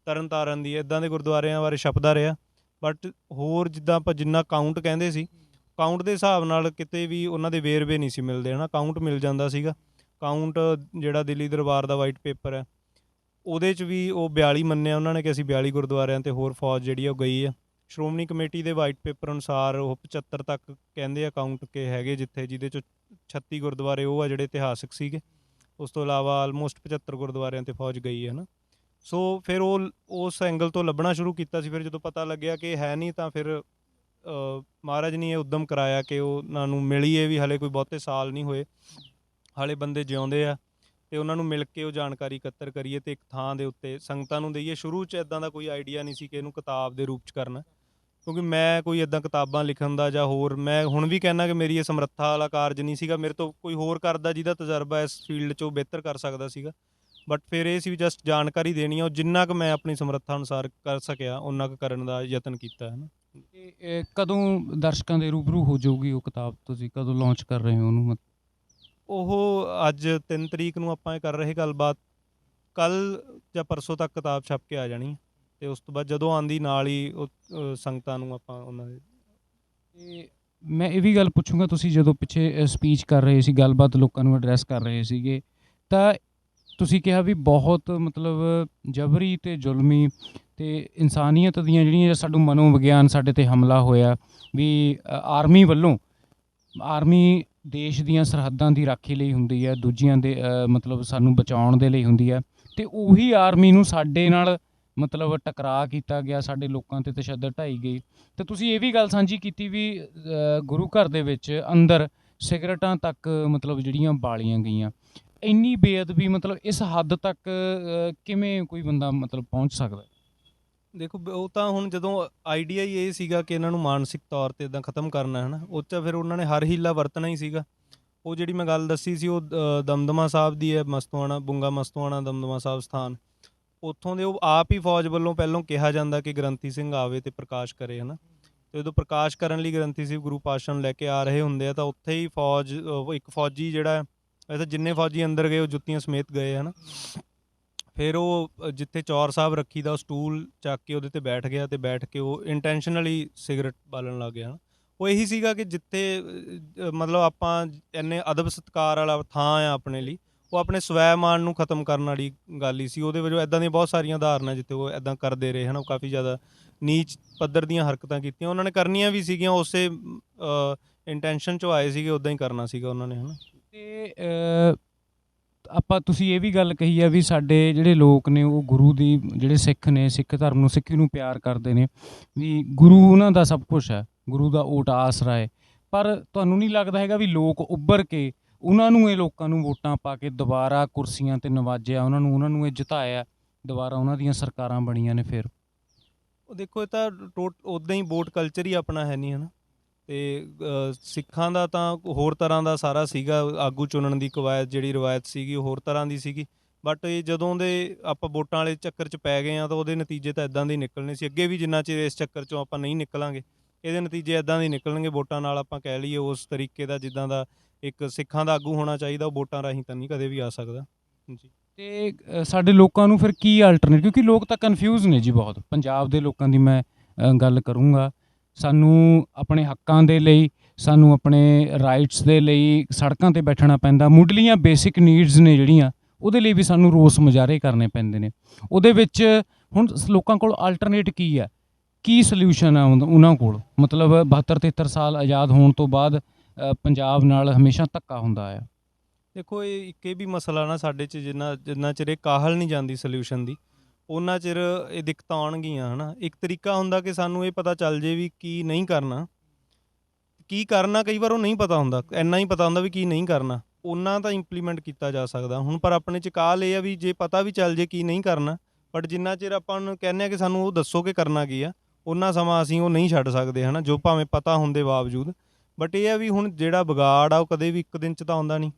ਤਰਨ ਤਾਰਨ ਦੀ ਹੈ, ਇੱਦਾਂ ਦੇ ਗੁਰਦੁਆਰਿਆਂ ਬਾਰੇ ਛਪਦਾ ਰਿਹਾ। ਬਟ ਹੋਰ ਜਿੱਦਾਂ ਆਪਾਂ ਜਿੰਨਾ ਕਾਊਂਟ ਕਹਿੰਦੇ ਸੀ, ਕਾਊਂਟ ਦੇ ਹਿਸਾਬ ਨਾਲ ਕਿਤੇ ਵੀ ਉਹਨਾਂ ਦੇ ਵੇਰਵੇ ਨਹੀਂ ਸੀ ਮਿਲਦੇ ਹੈ ਨਾ। ਕਾਊਂਟ ਮਿਲ ਜਾਂਦਾ ਸੀਗਾ, ਕਾਊਂਟ ਜਿਹੜਾ ਦਿੱਲੀ ਦਰਬਾਰ ਦਾ ਵਾਈਟ ਪੇਪਰ ਹੈ, ਉਹਦੇ 'ਚ ਵੀ ਉਹ 42 ਮੰਨਿਆ ਉਹਨਾਂ ਨੇ ਕਿ ਅਸੀਂ 42 ਗੁਰਦੁਆਰਿਆਂ 'ਤੇ ਹੋਰ ਫੌਜ ਜਿਹੜੀ ਆ ਉਹ ਗਈ ਹੈ। ਸ਼੍ਰੋਮਣੀ ਕਮੇਟੀ ਦੇ ਵਾਈਟ ਪੇਪਰ ਅਨੁਸਾਰ ਉਹ 75 ਤੱਕ ਕਹਿੰਦੇ ਆ ਕਾਊਂਟ ਕੇ ਹੈਗੇ ਜਿੱਥੇ, ਜਿਹਦੇ 'ਚੋਂ 36 ਗੁਰਦੁਆਰੇ ਉਹ ਆ ਜਿਹੜੇ ਇਤਿਹਾਸਕ ਸੀਗੇ। ਉਸ ਤੋਂ ਇਲਾਵਾ ਆਲਮੋਸਟ 75 ਗੁਰਦੁਆਰਿਆਂ 'ਤੇ ਫੌਜ ਗਈ ਹੈ ਨਾ। ਸੋ ਫਿਰ ਉਹ ਉਸ ਐਂਗਲ ਤੋਂ ਲੱਭਣਾ ਸ਼ੁਰੂ ਕੀਤਾ ਸੀ। ਫਿਰ ਜਦੋਂ ਪਤਾ ਲੱਗਿਆ ਕਿ ਹੈ ਨਹੀਂ, ਤਾਂ ਫਿਰ ਮਹਾਰਾਜ ਨੇ ਇਹ ਉੱਦਮ ਕਰਾਇਆ ਕਿ ਉਹਨਾਂ ਨੂੰ ਮਿਲੀਏ ਵੀ, ਹਲੇ ਕੋਈ ਬਹੁਤੇ ਸਾਲ ਨਹੀਂ ਹੋਏ, ਹਾਲੇ ਬੰਦੇ ਜਿਉਂਦੇ ਆ, ਅਤੇ ਉਹਨਾਂ ਨੂੰ ਮਿਲ ਕੇ ਉਹ ਜਾਣਕਾਰੀ ਇਕੱਤਰ ਕਰੀਏ ਅਤੇ ਇੱਕ ਥਾਂ ਦੇ ਉੱਤੇ ਸੰਗਤਾਂ ਨੂੰ ਦਈਏ। ਸ਼ੁਰੂ 'ਚ ਇੱਦਾਂ ਦਾ ਕੋਈ ਆਈਡੀਆ ਨਹੀਂ ਸੀ ਕਿ ਇਹਨੂੰ ਕਿਤਾਬ ਦੇ ਰੂਪ 'ਚ ਕਰਨਾ, ਕਿਉਂਕਿ ਮੈਂ ਕੋਈ ਇੱਦਾਂ ਕਿਤਾਬਾਂ ਲਿਖਣ ਦਾ ਜਾਂ ਹੋਰ, ਮੈਂ ਹੁਣ ਵੀ ਕਹਿੰਦਾ ਕਿ ਮੇਰੀ ਇਹ ਸਮਰੱਥਾ ਵਾਲਾ ਕਾਰਜ ਨਹੀਂ ਸੀਗਾ, ਮੇਰੇ ਤੋਂ ਕੋਈ ਹੋਰ ਕਰਦਾ ਜਿਹਦਾ ਤਜਰਬਾ ਇਸ ਫੀਲਡ 'ਚ ਉਹ ਬਿਹਤਰ ਕਰ ਸਕਦਾ ਸੀਗਾ। ਬਟ ਫਿਰ ਇਹ ਸੀ ਵੀ ਜਸਟ ਜਾਣਕਾਰੀ ਦੇਣੀ ਆ, ਉਹ ਜਿੰਨਾ ਕੁ ਮੈਂ ਆਪਣੀ ਸਮਰੱਥਾ ਅਨੁਸਾਰ ਕਰ ਸਕਿਆ ਉਹਨਾਂ ਕੁ ਕਰਨ ਦਾ ਯਤਨ ਕੀਤਾ ਹੈ ਨਾ। ਇਹ ਕਦੋਂ ਦਰਸ਼ਕਾਂ ਦੇ ਰੂਬਰੂ ਹੋ ਜਾਊਗੀ ਉਹ ਕਿਤਾਬ? ਤੁਸੀਂ ਕਦੋਂ ਲਾਂਚ ਕਰ ਰਹੇ ਹੋ ਉਹਨੂੰ? ਉਹ ਅੱਜ 3 ਤਰੀਕ ਨੂੰ ਆਪਾਂ ਇਹ ਕਰ ਰਹੇ ਗੱਲਬਾਤ, ਕੱਲ੍ਹ ਜਾਂ ਪਰਸੋਂ ਤੱਕ ਕਿਤਾਬ ਛਪ ਕੇ ਆ ਜਾਣੀ, ਅਤੇ ਉਸ ਤੋਂ ਬਾਅਦ ਜਦੋਂ ਆਉਂਦੀ ਨਾਲ ਹੀ ਉਹ ਸੰਗਤਾਂ ਨੂੰ ਆਪਾਂ ਉਹਨਾਂ ਦੇ। ਤੇ ਮੈਂ ਇਹ ਵੀ ਗੱਲ ਪੁੱਛੂੰਗਾ, ਤੁਸੀਂ ਜਦੋਂ ਪਿੱਛੇ ਸਪੀਚ ਕਰ ਰਹੇ ਸੀ, ਗੱਲਬਾਤ ਲੋਕਾਂ ਨੂੰ ਐਡਰੈਸ ਕਰ ਰਹੇ ਸੀਗੇ, ਤਾਂ ਤੁਸੀਂ ਕਿਹਾ ਵੀ ਬਹੁਤ ਮਤਲਬ ਜਬਰੀ ਅਤੇ ਜ਼ੁਲਮੀ ਅਤੇ ਇਨਸਾਨੀਅਤ ਦੀਆਂ ਜਿਹੜੀਆਂ ਸਾਨੂੰ ਮਨੋਵਿਗਿਆਨ ਸਾਡੇ 'ਤੇ ਹਮਲਾ ਹੋਇਆ ਵੀ ਆਰਮੀ ਵੱਲੋਂ। ਆਰਮੀ ਦੇਸ਼ ਦੀਆਂ ਸਰਹੱਦਾਂ ਦੀ ਰਾਖੀ ਲਈ ਹੁੰਦੀ ਹੈ, ਦੂਜਿਆਂ ਦੇ ਮਤਲਬ ਸਾਨੂੰ ਬਚਾਉਣ ਦੇ ਲਈ ਹੁੰਦੀ ਹੈ, ਅਤੇ ਉਹੀ ਆਰਮੀ ਨੂੰ ਸਾਡੇ ਨਾਲ ਮਤਲਬ ਟਕਰਾਅ ਕੀਤਾ ਗਿਆ, ਸਾਡੇ ਲੋਕਾਂ 'ਤੇ ਤਸ਼ੱਦਦ ਢਾਈ ਗਈ। ਅਤੇ ਤੁਸੀਂ ਇਹ ਵੀ ਗੱਲ ਸਾਂਝੀ ਕੀਤੀ ਵੀ ਗੁਰੂ ਘਰ ਦੇ ਵਿੱਚ ਅੰਦਰ ਸਿਗਰਟਾਂ ਤੱਕ ਮਤਲਬ ਜਿਹੜੀਆਂ ਬਾਲੀਆਂ ਗਈਆਂ। ਇੰਨੀ ਬੇਅਦਬੀ ਮਤਲਬ ਇਸ ਹੱਦ ਤੱਕ ਕਿਵੇਂ ਕੋਈ ਬੰਦਾ ਮਤਲਬ ਪਹੁੰਚ ਸਕਦਾ? ਦੇਖੋ ਉਹ ਤਾਂ ਹੁਣ ਜਦੋਂ ਆਈਡੀਆ ਹੀ ਇਹ ਸੀਗਾ ਕਿ ਇਹਨਾਂ ਨੂੰ ਮਾਨਸਿਕ ਤੌਰ 'ਤੇ ਇੱਦਾਂ ਖ਼ਤਮ ਕਰਨਾ ਹੈ ਨਾ, ਉਹ 'ਚ ਫਿਰ ਉਹਨਾਂ ਨੇ ਹਰ ਹੀਲਾ ਵਰਤਣਾ ਹੀ ਸੀਗਾ। ਉਹ ਜਿਹੜੀ ਮੈਂ ਗੱਲ ਦੱਸੀ ਸੀ ਉਹ ਦਮਦਮਾ ਸਾਹਿਬ ਦੀ ਹੈ, ਮਸਤੂਆਣਾ, ਬੁੰਗਾ ਮਸਤੂਆਣਾ ਦਮਦਮਾ ਸਾਹਿਬ ਸਥਾਨ, ਉੱਥੋਂ ਦੇ ਉਹ ਆਪ ਹੀ ਫੌਜ ਵੱਲੋਂ ਪਹਿਲੋਂ ਕਿਹਾ ਜਾਂਦਾ ਕਿ ਗ੍ਰੰਥੀ ਸਿੰਘ ਆਵੇ ਅਤੇ ਪ੍ਰਕਾਸ਼ ਕਰੇ, ਹੈ ਨਾ। ਅਤੇ ਜਦੋਂ ਪ੍ਰਕਾਸ਼ ਕਰਨ ਲਈ ਗ੍ਰੰਥੀ ਸਿੰਘ ਗੁਰੂ ਪਾਤਸ਼ਾਹ ਨੂੰ ਲੈ ਕੇ ਆ ਰਹੇ ਹੁੰਦੇ ਆ, ਤਾਂ ਉੱਥੇ ਹੀ ਫੌਜ ਇੱਕ ਫੌਜੀ ਜਿਹੜਾ, ਵੈਸੇ ਜਿੰਨੇ ਫੌਜੀ ਅੰਦਰ ਗਏ ਉਹ ਜੁੱਤੀਆਂ ਸਮੇਤ ਗਏ, ਹੈ ਨਾ। ਫਿਰ ਉਹ ਜਿੱਥੇ ਚੌਰ ਸਾਹਿਬ ਰੱਖੀ ਦਾ, ਉਹ ਸਟੂਲ ਚੱਕ ਕੇ ਉਹਦੇ 'ਤੇ ਬੈਠ ਗਿਆ, ਅਤੇ ਬੈਠ ਕੇ ਉਹ ਇੰਟੈਂਸ਼ਨਲੀ ਸਿਗਰਟ ਬਾਲਣ ਲੱਗ ਗਿਆ। ਉਹ ਇਹੀ ਸੀਗਾ ਕਿ ਜਿੱਥੇ ਮਤਲਬ ਆਪਾਂ ਇੰਨੇ ਅਦਬ ਸਤਿਕਾਰ ਵਾਲਾ ਥਾਂ ਆ ਆਪਣੇ ਲਈ, ਉਹ ਆਪਣੇ ਸਵੈਮਾਨ ਨੂੰ ਖ਼ਤਮ ਕਰਨ ਵਾਲੀ ਗੱਲ ਹੀ ਸੀ। ਉਹਦੇ ਵਜੋਂ ਇੱਦਾਂ ਦੀਆਂ ਬਹੁਤ ਸਾਰੀਆਂ ਉਦਾਹਰਨਾਂ ਜਿੱਥੇ ਉਹ ਇੱਦਾਂ ਕਰਦੇ ਰਹੇ ਹਨ। ਉਹ ਕਾਫੀ ਜ਼ਿਆਦਾ ਨੀਚ ਪੱਧਰ ਦੀਆਂ ਹਰਕਤਾਂ ਕੀਤੀਆਂ, ਉਹਨਾਂ ਨੇ ਕਰਨੀਆਂ ਵੀ ਸੀਗੀਆਂ, ਉਸੇ ਇੰਟੈਂਸ਼ਨ 'ਚੋਂ ਆਏ ਸੀਗੇ, ਉੱਦਾਂ ਹੀ ਕਰਨਾ ਸੀਗਾ ਉਹਨਾਂ ਨੇ, ਹੈ ਨਾ। ਅਤੇ ਆਪਾਂ ਤੁਸੀਂ ਇਹ ਵੀ ਗੱਲ ਕਹੀ ਆ ਵੀ ਸਾਡੇ ਜਿਹੜੇ ਲੋਕ ਨੇ ਉਹ ਗੁਰੂ ਦੀ, ਜਿਹੜੇ ਸਿੱਖ ਨੇ, ਸਿੱਖ ਧਰਮ ਨੂੰ, ਸਿੱਖੀ ਨੂੰ ਪਿਆਰ ਕਰਦੇ ਨੇ, ਵੀ ਗੁਰੂ ਉਹਨਾਂ ਦਾ ਸਭ ਕੁਛ ਹੈ, ਗੁਰੂ ਦਾ ਓਟ ਆਸਰਾ ਹੈ। ਪਰ ਤੁਹਾਨੂੰ ਨਹੀਂ ਲੱਗਦਾ ਹੈਗਾ ਵੀ ਲੋਕ ਉੱਭਰ ਕੇ ਉਹਨਾਂ ਨੂੰ, ਇਹ ਲੋਕਾਂ ਨੂੰ ਵੋਟਾਂ ਪਾ ਕੇ ਦੁਬਾਰਾ ਕੁਰਸੀਆਂ 'ਤੇ ਨਵਾਜਿਆ, ਉਹਨਾਂ ਨੂੰ ਇਹ ਜਿਤਾਇਆ, ਦੁਬਾਰਾ ਉਹਨਾਂ ਦੀਆਂ ਸਰਕਾਰਾਂ ਬਣੀਆਂ ਨੇ? ਫਿਰ ਉਹ ਦੇਖੋ, ਇਹ ਤਾਂ ਉੱਦਾਂ ਹੀ ਵੋਟ ਕਲਚਰ ਹੀ ਆਪਣਾ ਹੈ ਨਹੀਂ, ਹੈ ਨਾ। ਅਤੇ ਸਿੱਖਾਂ ਦਾ ਤਾਂ ਹੋਰ ਤਰ੍ਹਾਂ ਦਾ ਸਾਰਾ ਸੀਗਾ, ਆਗੂ ਚੁਣਨ ਦੀ ਕਵਾਇਦ ਜਿਹੜੀ ਰਵਾਇਤ ਸੀਗੀ ਉਹ ਹੋਰ ਤਰ੍ਹਾਂ ਦੀ ਸੀਗੀ। ਬਟ ਇਹ ਜਦੋਂ ਦੇ ਆਪਾਂ ਵੋਟਾਂ ਵਾਲੇ ਚੱਕਰ 'ਚ ਪੈ ਗਏ ਹਾਂ, ਤਾਂ ਉਹਦੇ ਨਤੀਜੇ ਤਾਂ ਇੱਦਾਂ ਦੇ ਹੀ ਨਿਕਲਣੇ ਸੀ। ਅੱਗੇ ਵੀ ਜਿੰਨਾ ਚਿਰ ਇਸ ਚੱਕਰ 'ਚੋਂ ਆਪਾਂ ਨਹੀਂ ਨਿਕਲਾਂਗੇ, ਇਹਦੇ ਨਤੀਜੇ ਇੱਦਾਂ ਦੇ ਹੀ ਨਿਕਲਣਗੇ। ਵੋਟਾਂ ਨਾਲ ਆਪਾਂ ਕਹਿ ਲਈਏ ਉਸ ਤਰੀਕੇ ਦਾ ਜਿੱਦਾਂ ਦਾ ਇੱਕ ਸਿੱਖਾਂ ਦਾ ਆਗੂ ਹੋਣਾ ਚਾਹੀਦਾ, ਉਹ ਵੋਟਾਂ ਰਾਹੀਂ ਤਾਂ ਨਹੀਂ ਕਦੇ ਵੀ ਆ ਸਕਦਾ ਜੀ। ਅਤੇ ਸਾਡੇ ਲੋਕਾਂ ਨੂੰ ਫਿਰ ਕੀ ਆਲਟਰਨੇਟ? ਕਿਉਂਕਿ ਲੋਕ ਤਾਂ ਕਨਫਿਊਜ਼ ਨੇ ਜੀ ਬਹੁਤ। ਪੰਜਾਬ ਦੇ ਲੋਕਾਂ ਦੀ ਮੈਂ ਗੱਲ ਕਰੂੰਗਾ। ਸਾਨੂੰ ਆਪਣੇ ਹੱਕਾਂ ਦੇ ਲਈ, ਸਾਨੂੰ ਆਪਣੇ ਰਾਈਟਸ ਦੇ ਲਈ ਸੜਕਾਂ 'ਤੇ ਬੈਠਣਾ ਪੈਂਦਾ। ਮੁੱਢਲੀਆਂ ਬੇਸਿਕ ਨੀਡਸ ਨੇ ਜਿਹੜੀਆਂ, ਉਹਦੇ ਲਈ ਵੀ ਸਾਨੂੰ ਰੋਸ ਮੁਜ਼ਾਹਰੇ ਕਰਨੇ ਪੈਂਦੇ ਨੇ। ਉਹਦੇ ਵਿੱਚ ਹੁਣ ਲੋਕਾਂ ਕੋਲ ਆਲਟਰਨੇਟ ਕੀ ਹੈ? ਕੀ ਸਲਿਊਸ਼ਨ ਆ ਉਹਨਾਂ ਕੋਲ? ਮਤਲਬ 72-73 ਸਾਲ ਆਜ਼ਾਦ ਹੋਣ ਤੋਂ ਬਾਅਦ ਪੰਜਾਬ ਨਾਲ ਹਮੇਸ਼ਾ ਧੱਕਾ ਹੁੰਦਾ ਆ। ਦੇਖੋ, ਇਹ ਵੀ ਮਸਲਾ ਨਾ ਸਾਡੇ 'ਚ, ਜਿੰਨਾ ਚਿਰ ਇਹ ਕਾਹਲ ਨਹੀਂ ਜਾਂਦੀ ਸਲਿਊਸ਼ਨ ਦੀ, ਉਹਨਾਂ ਚਿਰ ਇਹ ਦਿੱਕਤਾਂ ਆਉਣਗੀਆਂ, ਹੈ ਨਾ। ਇੱਕ ਤਰੀਕਾ ਹੁੰਦਾ ਕਿ ਸਾਨੂੰ ਇਹ ਪਤਾ ਚੱਲ ਜੇ ਵੀ ਕੀ ਨਹੀਂ ਕਰਨਾ, ਕੀ ਕਰਨਾ ਕਈ ਵਾਰ ਉਹ ਨਹੀਂ ਪਤਾ ਹੁੰਦਾ, ਇੰਨਾ ਹੀ ਪਤਾ ਹੁੰਦਾ ਵੀ ਕੀ ਨਹੀਂ ਕਰਨਾ, ਉਹਨਾਂ ਤਾਂ ਇੰਪਲੀਮੈਂਟ ਕੀਤਾ ਜਾ ਸਕਦਾ ਹੁਣ। ਪਰ ਆਪਣੇ 'ਚ ਕਾਹਲ ਇਹ ਆ ਵੀ ਜੇ ਪਤਾ ਵੀ ਚੱਲ ਜੇ ਕੀ ਨਹੀਂ ਕਰਨਾ, ਬਟ ਜਿੰਨਾ ਚਿਰ ਆਪਾਂ ਨੂੰ ਕਹਿੰਦੇ ਹਾਂ ਕਿ ਸਾਨੂੰ ਉਹ ਦੱਸੋ ਕਿ ਕਰਨਾ ਕੀ ਆ, ਉਹਨਾਂ ਸਮਾਂ ਅਸੀਂ ਉਹ ਨਹੀਂ ਛੱਡ ਸਕਦੇ, ਹੈ ਨਾ, ਜੋ ਭਾਵੇਂ ਪਤਾ ਹੋਣ ਦੇ ਬਾਵਜੂਦ। ਬਟ ਇਹ ਆ ਵੀ ਹੁਣ ਜਿਹੜਾ ਵਿਗਾੜ ਆ ਉਹ ਕਦੇ ਵੀ ਇੱਕ ਦਿਨ 'ਚ ਤਾਂ ਆਉਂਦਾ ਨਹੀਂ,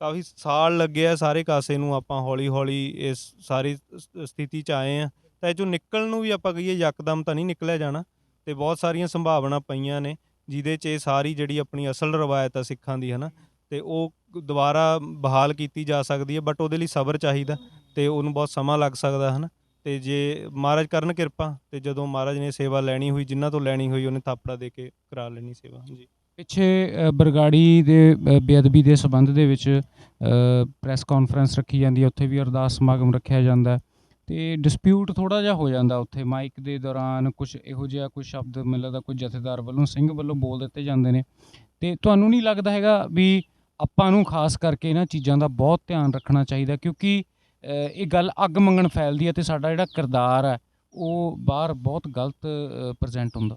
ਕਾਫੀ ਸਾਲ ਲੱਗੇ ਆ ਸਾਰੇ ਕਾਸੇ ਨੂੰ। ਆਪਾਂ ਹੌਲੀ ਹੌਲੀ ਇਸ ਸਾਰੀ ਸਥਿਤੀ 'ਚ ਆਏ ਹਾਂ, ਤਾਂ ਇਹ 'ਚੋਂ ਨਿਕਲਣ ਨੂੰ ਵੀ ਆਪਾਂ ਕਹੀਏ ਯਕਦਮ ਤਾਂ ਨਹੀਂ ਨਿਕਲਿਆ ਜਾਣਾ, ਅਤੇ ਬਹੁਤ ਸਾਰੀਆਂ ਸੰਭਾਵਨਾ ਪਈਆਂ ਨੇ ਜਿਹਦੇ 'ਚ ਇਹ ਸਾਰੀ ਜਿਹੜੀ ਆਪਣੀ ਅਸਲ ਰਵਾਇਤ ਆ ਸਿੱਖਾਂ ਦੀ, ਹੈ ਨਾ, ਅਤੇ ਉਹ ਦੁਬਾਰਾ ਬਹਾਲ ਕੀਤੀ ਜਾ ਸਕਦੀ ਹੈ। ਬਟ ਉਹਦੇ ਲਈ ਸਬਰ ਚਾਹੀਦਾ, ਅਤੇ ਉਹਨੂੰ ਬਹੁਤ ਸਮਾਂ ਲੱਗ ਸਕਦਾ, ਹੈ ਨਾ। ਅਤੇ ਜੇ ਮਹਾਰਾਜ ਕਰਨ ਕਿਰਪਾ, ਅਤੇ ਜਦੋਂ ਮਹਾਰਾਜ ਨੇ ਸੇਵਾ ਲੈਣੀ ਹੋਈ, ਜਿਨ੍ਹਾਂ ਤੋਂ ਲੈਣੀ ਹੋਈ, ਉਹਨੇ ਥਾਪੜਾ ਦੇ ਕੇ ਕਰਾ ਲੈਣੀ ਸੇਵਾ ਜੀ। ਪਿੱਛੇ ਬਰਗਾੜੀ ਦੇ ਬੇਅਦਬੀ ਦੇ ਸੰਬੰਧ ਦੇ ਵਿੱਚ ਪ੍ਰੈਸ ਕਾਨਫਰੰਸ ਰੱਖੀ ਜਾਂਦੀ ਹੈ, ਉੱਥੇ ਵੀ ਅਰਦਾਸ ਸਮਾਗਮ ਰੱਖਿਆ ਜਾਂਦਾ, ਅਤੇ ਡਿਸਪਿਊਟ ਥੋੜ੍ਹਾ ਜਿਹਾ ਹੋ ਜਾਂਦਾ ਉੱਥੇ ਮਾਈਕ ਦੇ ਦੌਰਾਨ। ਕੁਛ ਇਹੋ ਜਿਹਾ ਕੋਈ ਸ਼ਬਦ ਮੈਨੂੰ ਲੱਗਦਾ ਕੋਈ ਜਥੇਦਾਰ ਵੱਲੋਂ, ਸਿੰਘ ਵੱਲੋਂ ਬੋਲ ਦਿੱਤੇ ਜਾਂਦੇ ਨੇ। ਅਤੇ ਤੁਹਾਨੂੰ ਨਹੀਂ ਲੱਗਦਾ ਹੈਗਾ ਵੀ ਆਪਾਂ ਨੂੰ ਖਾਸ ਕਰਕੇ ਇਹਨਾਂ ਚੀਜ਼ਾਂ ਦਾ ਬਹੁਤ ਧਿਆਨ ਰੱਖਣਾ ਚਾਹੀਦਾ? ਕਿਉਂਕਿ ਇਹ ਗੱਲ ਅੱਗ ਮੰਗਣ ਫੈਲਦੀ ਹੈ, ਅਤੇ ਸਾਡਾ ਜਿਹੜਾ ਕਿਰਦਾਰ ਹੈ ਉਹ ਬਾਹਰ ਬਹੁਤ ਗਲਤ ਪ੍ਰੈਜੈਂਟ ਹੁੰਦਾ।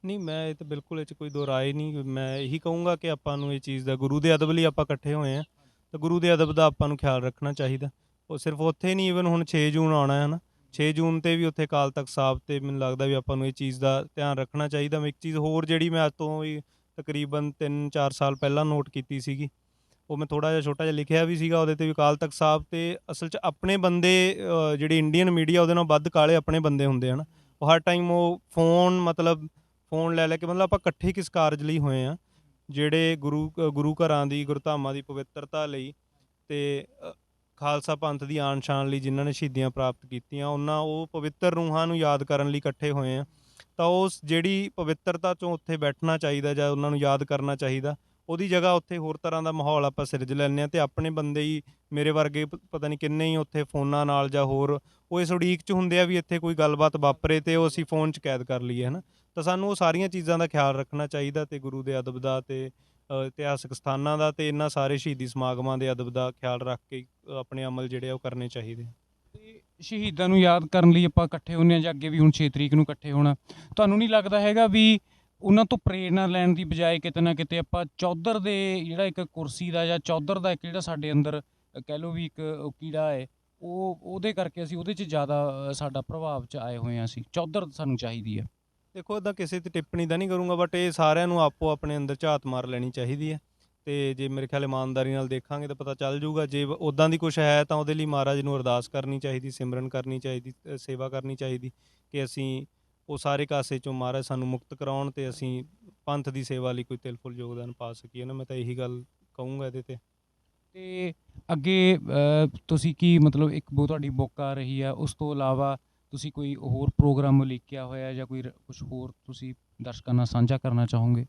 ਨਹੀਂ, ਮੈਂ ਇਹ ਤਾਂ ਬਿਲਕੁਲ ਇਹ 'ਚ ਕੋਈ ਦੋ ਰਾਏ ਨਹੀਂ। ਮੈਂ ਇਹੀ ਕਹੂੰਗਾ ਕਿ ਆਪਾਂ ਨੂੰ ਇਹ ਚੀਜ਼ ਦਾ ਗੁਰੂ ਦੇ ਅਦਬ ਲਈ ਆਪਾਂ ਇਕੱਠੇ ਹੋਏ ਹਾਂ, ਤਾਂ ਗੁਰੂ ਦੇ ਅਦਬ ਦਾ ਆਪਾਂ ਨੂੰ ਖਿਆਲ ਰੱਖਣਾ ਚਾਹੀਦਾ। ਉਹ ਸਿਰਫ ਉੱਥੇ ਨਹੀਂ, ਈਵਨ ਹੁਣ 6 ਜੂਨ ਆਉਣਾ ਹੈ ਨਾ, 6 ਜੂਨ 'ਤੇ ਵੀ ਉੱਥੇ ਅਕਾਲ ਤਖ਼ਤ ਸਾਹਿਬ 'ਤੇ ਮੈਨੂੰ ਲੱਗਦਾ ਵੀ ਆਪਾਂ ਨੂੰ ਇਹ ਚੀਜ਼ ਦਾ ਧਿਆਨ ਰੱਖਣਾ ਚਾਹੀਦਾ। ਮੈਂ ਇੱਕ ਚੀਜ਼ ਹੋਰ ਜਿਹੜੀ ਮੈਂ ਅੱਜ ਤੋਂ ਵੀ ਤਕਰੀਬਨ 3-4 ਸਾਲ ਪਹਿਲਾਂ ਨੋਟ ਕੀਤੀ ਸੀਗੀ, ਉਹ ਮੈਂ ਥੋੜ੍ਹਾ ਜਿਹਾ ਛੋਟਾ ਜਿਹਾ ਲਿਖਿਆ ਵੀ ਸੀਗਾ ਉਹਦੇ 'ਤੇ ਵੀ, ਅਕਾਲ ਤਖ਼ਤ ਸਾਹਿਬ 'ਤੇ ਅਸਲ 'ਚ ਆਪਣੇ ਬੰਦੇ ਜਿਹੜੀ ਇੰਡੀਅਨ ਮੀਡੀਆ ਉਹਦੇ ਨਾਲ ਵੱਧ ਕਾਲੇ ਆਪਣੇ ਬੰਦੇ ਹੁੰਦੇ ਹਨ। ਉਹ ਹਰ ਟਾਈਮ ਉਹ ਫੋਨ ਲੈ ਕੇ ਮਤਲਬ ਆਪਾਂ ਇਕੱਠੇ ਕਿਸ ਕਾਰਜ ਲਈ ਹੋਏ ਆ, ਜਿਹੜੇ ਗੁਰੂ ਘਰਾਂ ਦੀ ਗੁਰਧਾਮਾਂ ਦੀ ਪਵਿੱਤਰਤਾ ਲਈ ਅਤੇ ਖਾਲਸਾ ਪੰਥ ਦੀ ਆਨ ਸ਼ਾਨ ਲਈ ਜਿਨ੍ਹਾਂ ਨੇ ਸ਼ਹੀਦੀਆਂ ਪ੍ਰਾਪਤ ਕੀਤੀਆਂ, ਉਹ ਪਵਿੱਤਰ ਰੂਹਾਂ ਨੂੰ ਯਾਦ ਕਰਨ ਲਈ ਇਕੱਠੇ ਹੋਏ ਆ। ਤਾਂ ਉਸ ਜਿਹੜੀ ਪਵਿੱਤਰਤਾ 'ਚੋਂ ਉੱਥੇ ਬੈਠਣਾ ਚਾਹੀਦਾ ਜਾਂ ਉਹਨਾਂ ਨੂੰ ਯਾਦ ਕਰਨਾ ਚਾਹੀਦਾ। ਉਹਦੀ ਜਗ੍ਹਾ ਉੱਥੇ ਹੋਰ ਤਰ੍ਹਾਂ ਦਾ ਮਾਹੌਲ ਆਪਾਂ ਸਿਰਜ ਲੈਂਦੇ ਹਾਂ, ਅਤੇ ਆਪਣੇ ਬੰਦੇ ਹੀ ਮੇਰੇ ਵਰਗੇ ਪਤਾ ਨਹੀਂ ਕਿੰਨੇ ਹੀ ਉੱਥੇ ਫੋਨਾਂ ਨਾਲ ਜਾਂ ਹੋਰ ਉਹ ਇਸ ਉਡੀਕ 'ਚ ਹੁੰਦੇ ਆ ਵੀ ਇੱਥੇ ਕੋਈ ਗੱਲਬਾਤ ਵਾਪਰੇ ਅਤੇ ਉਹ ਅਸੀਂ ਫ਼ੋਨ 'ਚ ਕੈਦ ਕਰ ਲਈਏ, ਹੈ ਨਾ। ਤਾਂ ਸਾਨੂੰ ਉਹ ਸਾਰੀਆਂ ਚੀਜ਼ਾਂ ਦਾ ਖਿਆਲ ਰੱਖਣਾ ਚਾਹੀਦਾ, ਅਤੇ ਗੁਰੂ ਦੇ ਅਦਬ ਦਾ ਅਤੇ ਇਤਿਹਾਸਕ ਸਥਾਨਾਂ ਦਾ ਅਤੇ ਇਹਨਾਂ ਸਾਰੇ ਸ਼ਹੀਦੀ ਸਮਾਗਮਾਂ ਦੇ ਅਦਬ ਦਾ ਖਿਆਲ ਰੱਖ ਕੇ ਆਪਣੇ ਅਮਲ ਜਿਹੜੇ ਆ ਉਹ ਕਰਨੇ ਚਾਹੀਦੇ। ਤੇ ਸ਼ਹੀਦਾਂ ਨੂੰ ਯਾਦ ਕਰਨ ਲਈ ਆਪਾਂ ਇਕੱਠੇ ਹੁੰਦੇ ਹਾਂ, ਜਾਂ ਅੱਗੇ ਵੀ ਹੁਣ 6 ਤਰੀਕ ਨੂੰ ਇਕੱਠੇ ਹੋਣਾ, ਤੁਹਾਨੂੰ ਨਹੀਂ ਲੱਗਦਾ ਹੈਗਾ ਵੀ ਉਹਨਾਂ ਤੋਂ ਪ੍ਰੇਰਨਾ ਲੈਣ ਦੀ ਬਜਾਏ ਕਿਤੇ ਨਾ ਕਿਤੇ ਆਪਾਂ ਚੌਧਰ ਦੇ ਜਿਹੜਾ ਇੱਕ ਕੁਰਸੀ ਦਾ ਜਾਂ ਚੌਧਰ ਦਾ ਇੱਕ ਜਿਹੜਾ ਸਾਡੇ ਅੰਦਰ ਕਹਿ ਲਓ ਵੀ ਇੱਕ ਉਹ ਕੀੜਾ ਹੈ, ਉਹਦੇ ਕਰਕੇ ਅਸੀਂ ਉਹਦੇ 'ਚ ਜ਼ਿਆਦਾ ਸਾਡਾ ਪ੍ਰਭਾਵ 'ਚ ਆਏ ਹੋਏ ਹਾਂ, ਅਸੀਂ ਚੌਧਰ ਸਾਨੂੰ ਚਾਹੀਦੀ ਹੈ। ਦੇਖੋ, ਇੱਦਾਂ ਕਿਸੇ 'ਤੇ ਟਿੱਪਣੀ ਤਾਂ ਨਹੀਂ ਕਰੂੰਗਾ, ਬਟ ਇਹ ਸਾਰਿਆਂ ਨੂੰ ਆਪੋ ਆਪਣੇ ਅੰਦਰ ਝਾਤ ਮਾਰ ਲੈਣੀ ਚਾਹੀਦੀ ਹੈ। ਅਤੇ ਜੇ ਮੇਰੇ ਖਿਆਲ ਇਮਾਨਦਾਰੀ ਨਾਲ ਦੇਖਾਂਗੇ ਤਾਂ ਪਤਾ ਚੱਲ ਜੂਗਾ। ਜੇ ਉੱਦਾਂ ਦੀ ਕੁਛ ਹੈ ਤਾਂ ਉਹਦੇ ਲਈ ਮਹਾਰਾਜ ਨੂੰ ਅਰਦਾਸ ਕਰਨੀ ਚਾਹੀਦੀ, ਸਿਮਰਨ ਕਰਨੀ ਚਾਹੀਦੀ, ਸੇਵਾ ਕਰਨੀ ਚਾਹੀਦੀ ਕਿ ਅਸੀਂ ਉਹ ਸਾਰੇ ਕਾਸੇ 'ਚੋਂ ਮਹਾਰਾਜ ਸਾਨੂੰ ਮੁਕਤ ਕਰਾਉਣ ਅਤੇ ਅਸੀਂ ਪੰਥ ਦੀ ਸੇਵਾ ਲਈ ਕੋਈ ਤਿਲ ਫੁੱਲ ਯੋਗਦਾਨ ਪਾ ਸਕੀਏ ਨਾ। ਮੈਂ ਤਾਂ ਇਹੀ ਗੱਲ ਕਹੂੰਗਾ ਇਹਦੇ 'ਤੇ। ਅਤੇ ਅੱਗੇ ਤੁਸੀਂ ਕੀ ਮਤਲਬ ਇੱਕ ਤੁਹਾਡੀ ਬੁੱਕ ਆ ਰਹੀ ਆ, ਉਸ ਤੋਂ ਇਲਾਵਾ ਤੁਸੀਂ ਕੋਈ ਹੋਰ ਪ੍ਰੋਗਰਾਮ ਉਲੀਕਿਆ ਹੋਇਆ ਜਾਂ ਕੋਈ ਕੁਛ ਹੋਰ ਤੁਸੀਂ ਦਰਸ਼ਕਾਂ ਨਾਲ ਸਾਂਝਾ ਕਰਨਾ ਚਾਹੋਗੇ?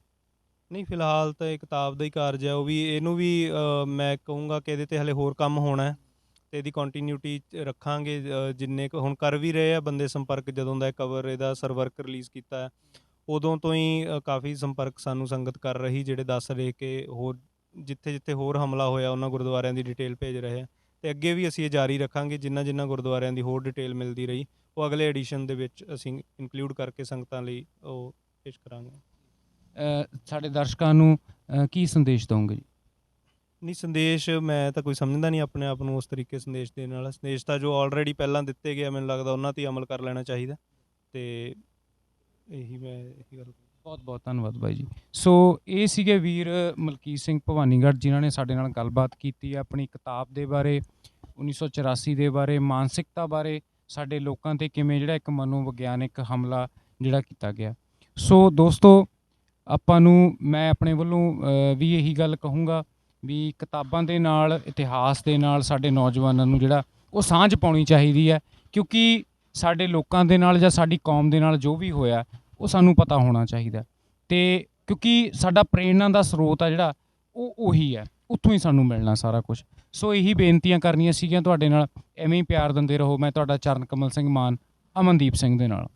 ਨਹੀਂ, ਫਿਲਹਾਲ ਤਾਂ ਇਹ ਕਿਤਾਬ ਦਾ ਹੀ ਕਾਰਜ ਹੈ, ਉਹ ਵੀ ਇਹਨੂੰ ਵੀ ਮੈਂ ਕਹੂੰਗਾ ਕਿ ਇਹਦੇ 'ਤੇ ਹਾਲੇ ਹੋਰ ਕੰਮ ਹੋਣਾ ਹੈ, ਅਤੇ ਇਹਦੀ ਕੰਟੀਨਿਊਟੀ ਰੱਖਾਂਗੇ। ਜਿੰਨੇ ਕੁ ਹੁਣ ਕਰ ਵੀ ਰਹੇ ਆ ਬੰਦੇ ਸੰਪਰਕ, ਜਦੋਂ ਦਾ ਇਹ ਕਵਰ ਇਹਦਾ ਸਰਵਰਕ ਰਿਲੀਜ਼ ਕੀਤਾ ਹੈ ਉਦੋਂ ਤੋਂ ਹੀ ਕਾਫੀ ਸੰਪਰਕ ਸਾਨੂੰ ਸੰਗਤ ਕਰ ਰਹੀ, ਜਿਹੜੇ ਦੱਸ ਰਹੇ ਕਿ ਹੋਰ ਜਿੱਥੇ ਜਿੱਥੇ ਹੋਰ ਹਮਲਾ ਹੋਇਆ ਉਹਨਾਂ ਗੁਰਦੁਆਰਿਆਂ ਦੀ ਡਿਟੇਲ ਭੇਜ ਰਹੇ ਆ, ਅਤੇ ਅੱਗੇ ਵੀ ਅਸੀਂ ਇਹ ਜਾਰੀ ਰੱਖਾਂਗੇ। ਜਿਨ੍ਹਾਂ ਗੁਰਦੁਆਰਿਆਂ ਦੀ ਹੋਰ ਡਿਟੇਲ ਮਿਲਦੀ ਰਹੀ ਉਹ ਅਗਲੇ ਐਡੀਸ਼ਨ ਦੇ ਵਿੱਚ ਅਸੀਂ ਇਨਕਲੂਡ ਕਰਕੇ ਸੰਗਤਾਂ ਲਈ ਉਹ ਪੇਸ਼ ਕਰਾਂਗੇ। ਸਾਡੇ ਦਰਸ਼ਕਾਂ ਨੂੰ ਕੀ ਸੰਦੇਸ਼ ਦਊਂਗੇ ਜੀ? ਨਹੀਂ, ਸੰਦੇਸ਼ ਮੈਂ ਤਾਂ ਕੋਈ ਸਮਝਦਾ ਨਹੀਂ ਆਪਣੇ ਆਪ ਨੂੰ ਉਸ ਤਰੀਕੇ ਸੰਦੇਸ਼ ਦੇਣ ਵਾਲਾ। ਸੰਦੇਸ਼ ਤਾਂ ਜੋ ਆਲਰੇਡੀ ਪਹਿਲਾਂ ਦਿੱਤੇ ਗਏ, ਮੈਨੂੰ ਲੱਗਦਾ ਉਹਨਾਂ 'ਤੇ ਅਮਲ ਕਰ ਲੈਣਾ ਚਾਹੀਦਾ, ਅਤੇ ਇਹੀ ਗੱਲ। ਬਹੁਤ ਬਹੁਤ ਧੰਨਵਾਦ ਬਾਈ ਜੀ। ਸੋ ਇਹ ਸੀਗੇ ਵੀਰ ਮਲਕੀਤ ਸਿੰਘ ਭਵਾਨੀਗੜ੍ਹ, ਜਿਨ੍ਹਾਂ ਨੇ ਸਾਡੇ ਨਾਲ ਗੱਲਬਾਤ ਕੀਤੀ ਹੈ ਆਪਣੀ ਕਿਤਾਬ ਦੇ ਬਾਰੇ, 1984 ਦੇ ਬਾਰੇ, ਮਾਨਸਿਕਤਾ ਬਾਰੇ, ਸਾਡੇ ਲੋਕਾਂ 'ਤੇ ਕਿਵੇਂ ਜਿਹੜਾ ਇੱਕ ਮਨੋਵਿਗਿਆਨਿਕ ਹਮਲਾ ਜਿਹੜਾ ਕੀਤਾ ਗਿਆ। ਸੋ ਦੋਸਤੋ, ਆਪਾਂ ਨੂੰ ਮੈਂ ਆਪਣੇ ਵੱਲੋਂ ਵੀ ਇਹੀ ਗੱਲ ਕਹੂੰਗਾ ਵੀ ਕਿਤਾਬਾਂ ਦੇ ਨਾਲ, ਇਤਿਹਾਸ ਦੇ ਨਾਲ ਸਾਡੇ ਨੌਜਵਾਨਾਂ ਨੂੰ ਜਿਹੜਾ ਉਹ ਸਾਂਝ ਪਾਉਣੀ ਚਾਹੀਦੀ ਹੈ, ਕਿਉਂਕਿ ਸਾਡੇ ਲੋਕਾਂ ਦੇ ਨਾਲ ਜਾਂ ਸਾਡੀ ਕੌਮ ਦੇ ਨਾਲ ਜੋ ਵੀ ਹੋਇਆ ਉਹ ਸਾਨੂੰ ਪਤਾ ਹੋਣਾ ਚਾਹੀਦਾ। ਅਤੇ ਕਿਉਂਕਿ ਸਾਡਾ ਪ੍ਰੇਰਨਾ ਦਾ ਸਰੋਤ ਆ ਜਿਹੜਾ ਉਹ ਉਹੀ ਹੈ, ਉੱਥੋਂ ਹੀ ਸਾਨੂੰ ਮਿਲਣਾ ਸਾਰਾ ਕੁਛ। ਸੋ ਇਹੀ ਬੇਨਤੀਆਂ ਕਰਨੀਆਂ ਸੀਗੀਆਂ ਤੁਹਾਡੇ ਨਾਲ। ਐਵੇਂ ਹੀ ਪਿਆਰ ਦਿੰਦੇ ਰਹੋ। ਮੈਂ ਤੁਹਾਡਾ ਚਰਨ ਕਮਲ ਸਿੰਘ ਮਾਨ, ਅਮਨਦੀਪ ਸਿੰਘ ਦੇ ਨਾਲ।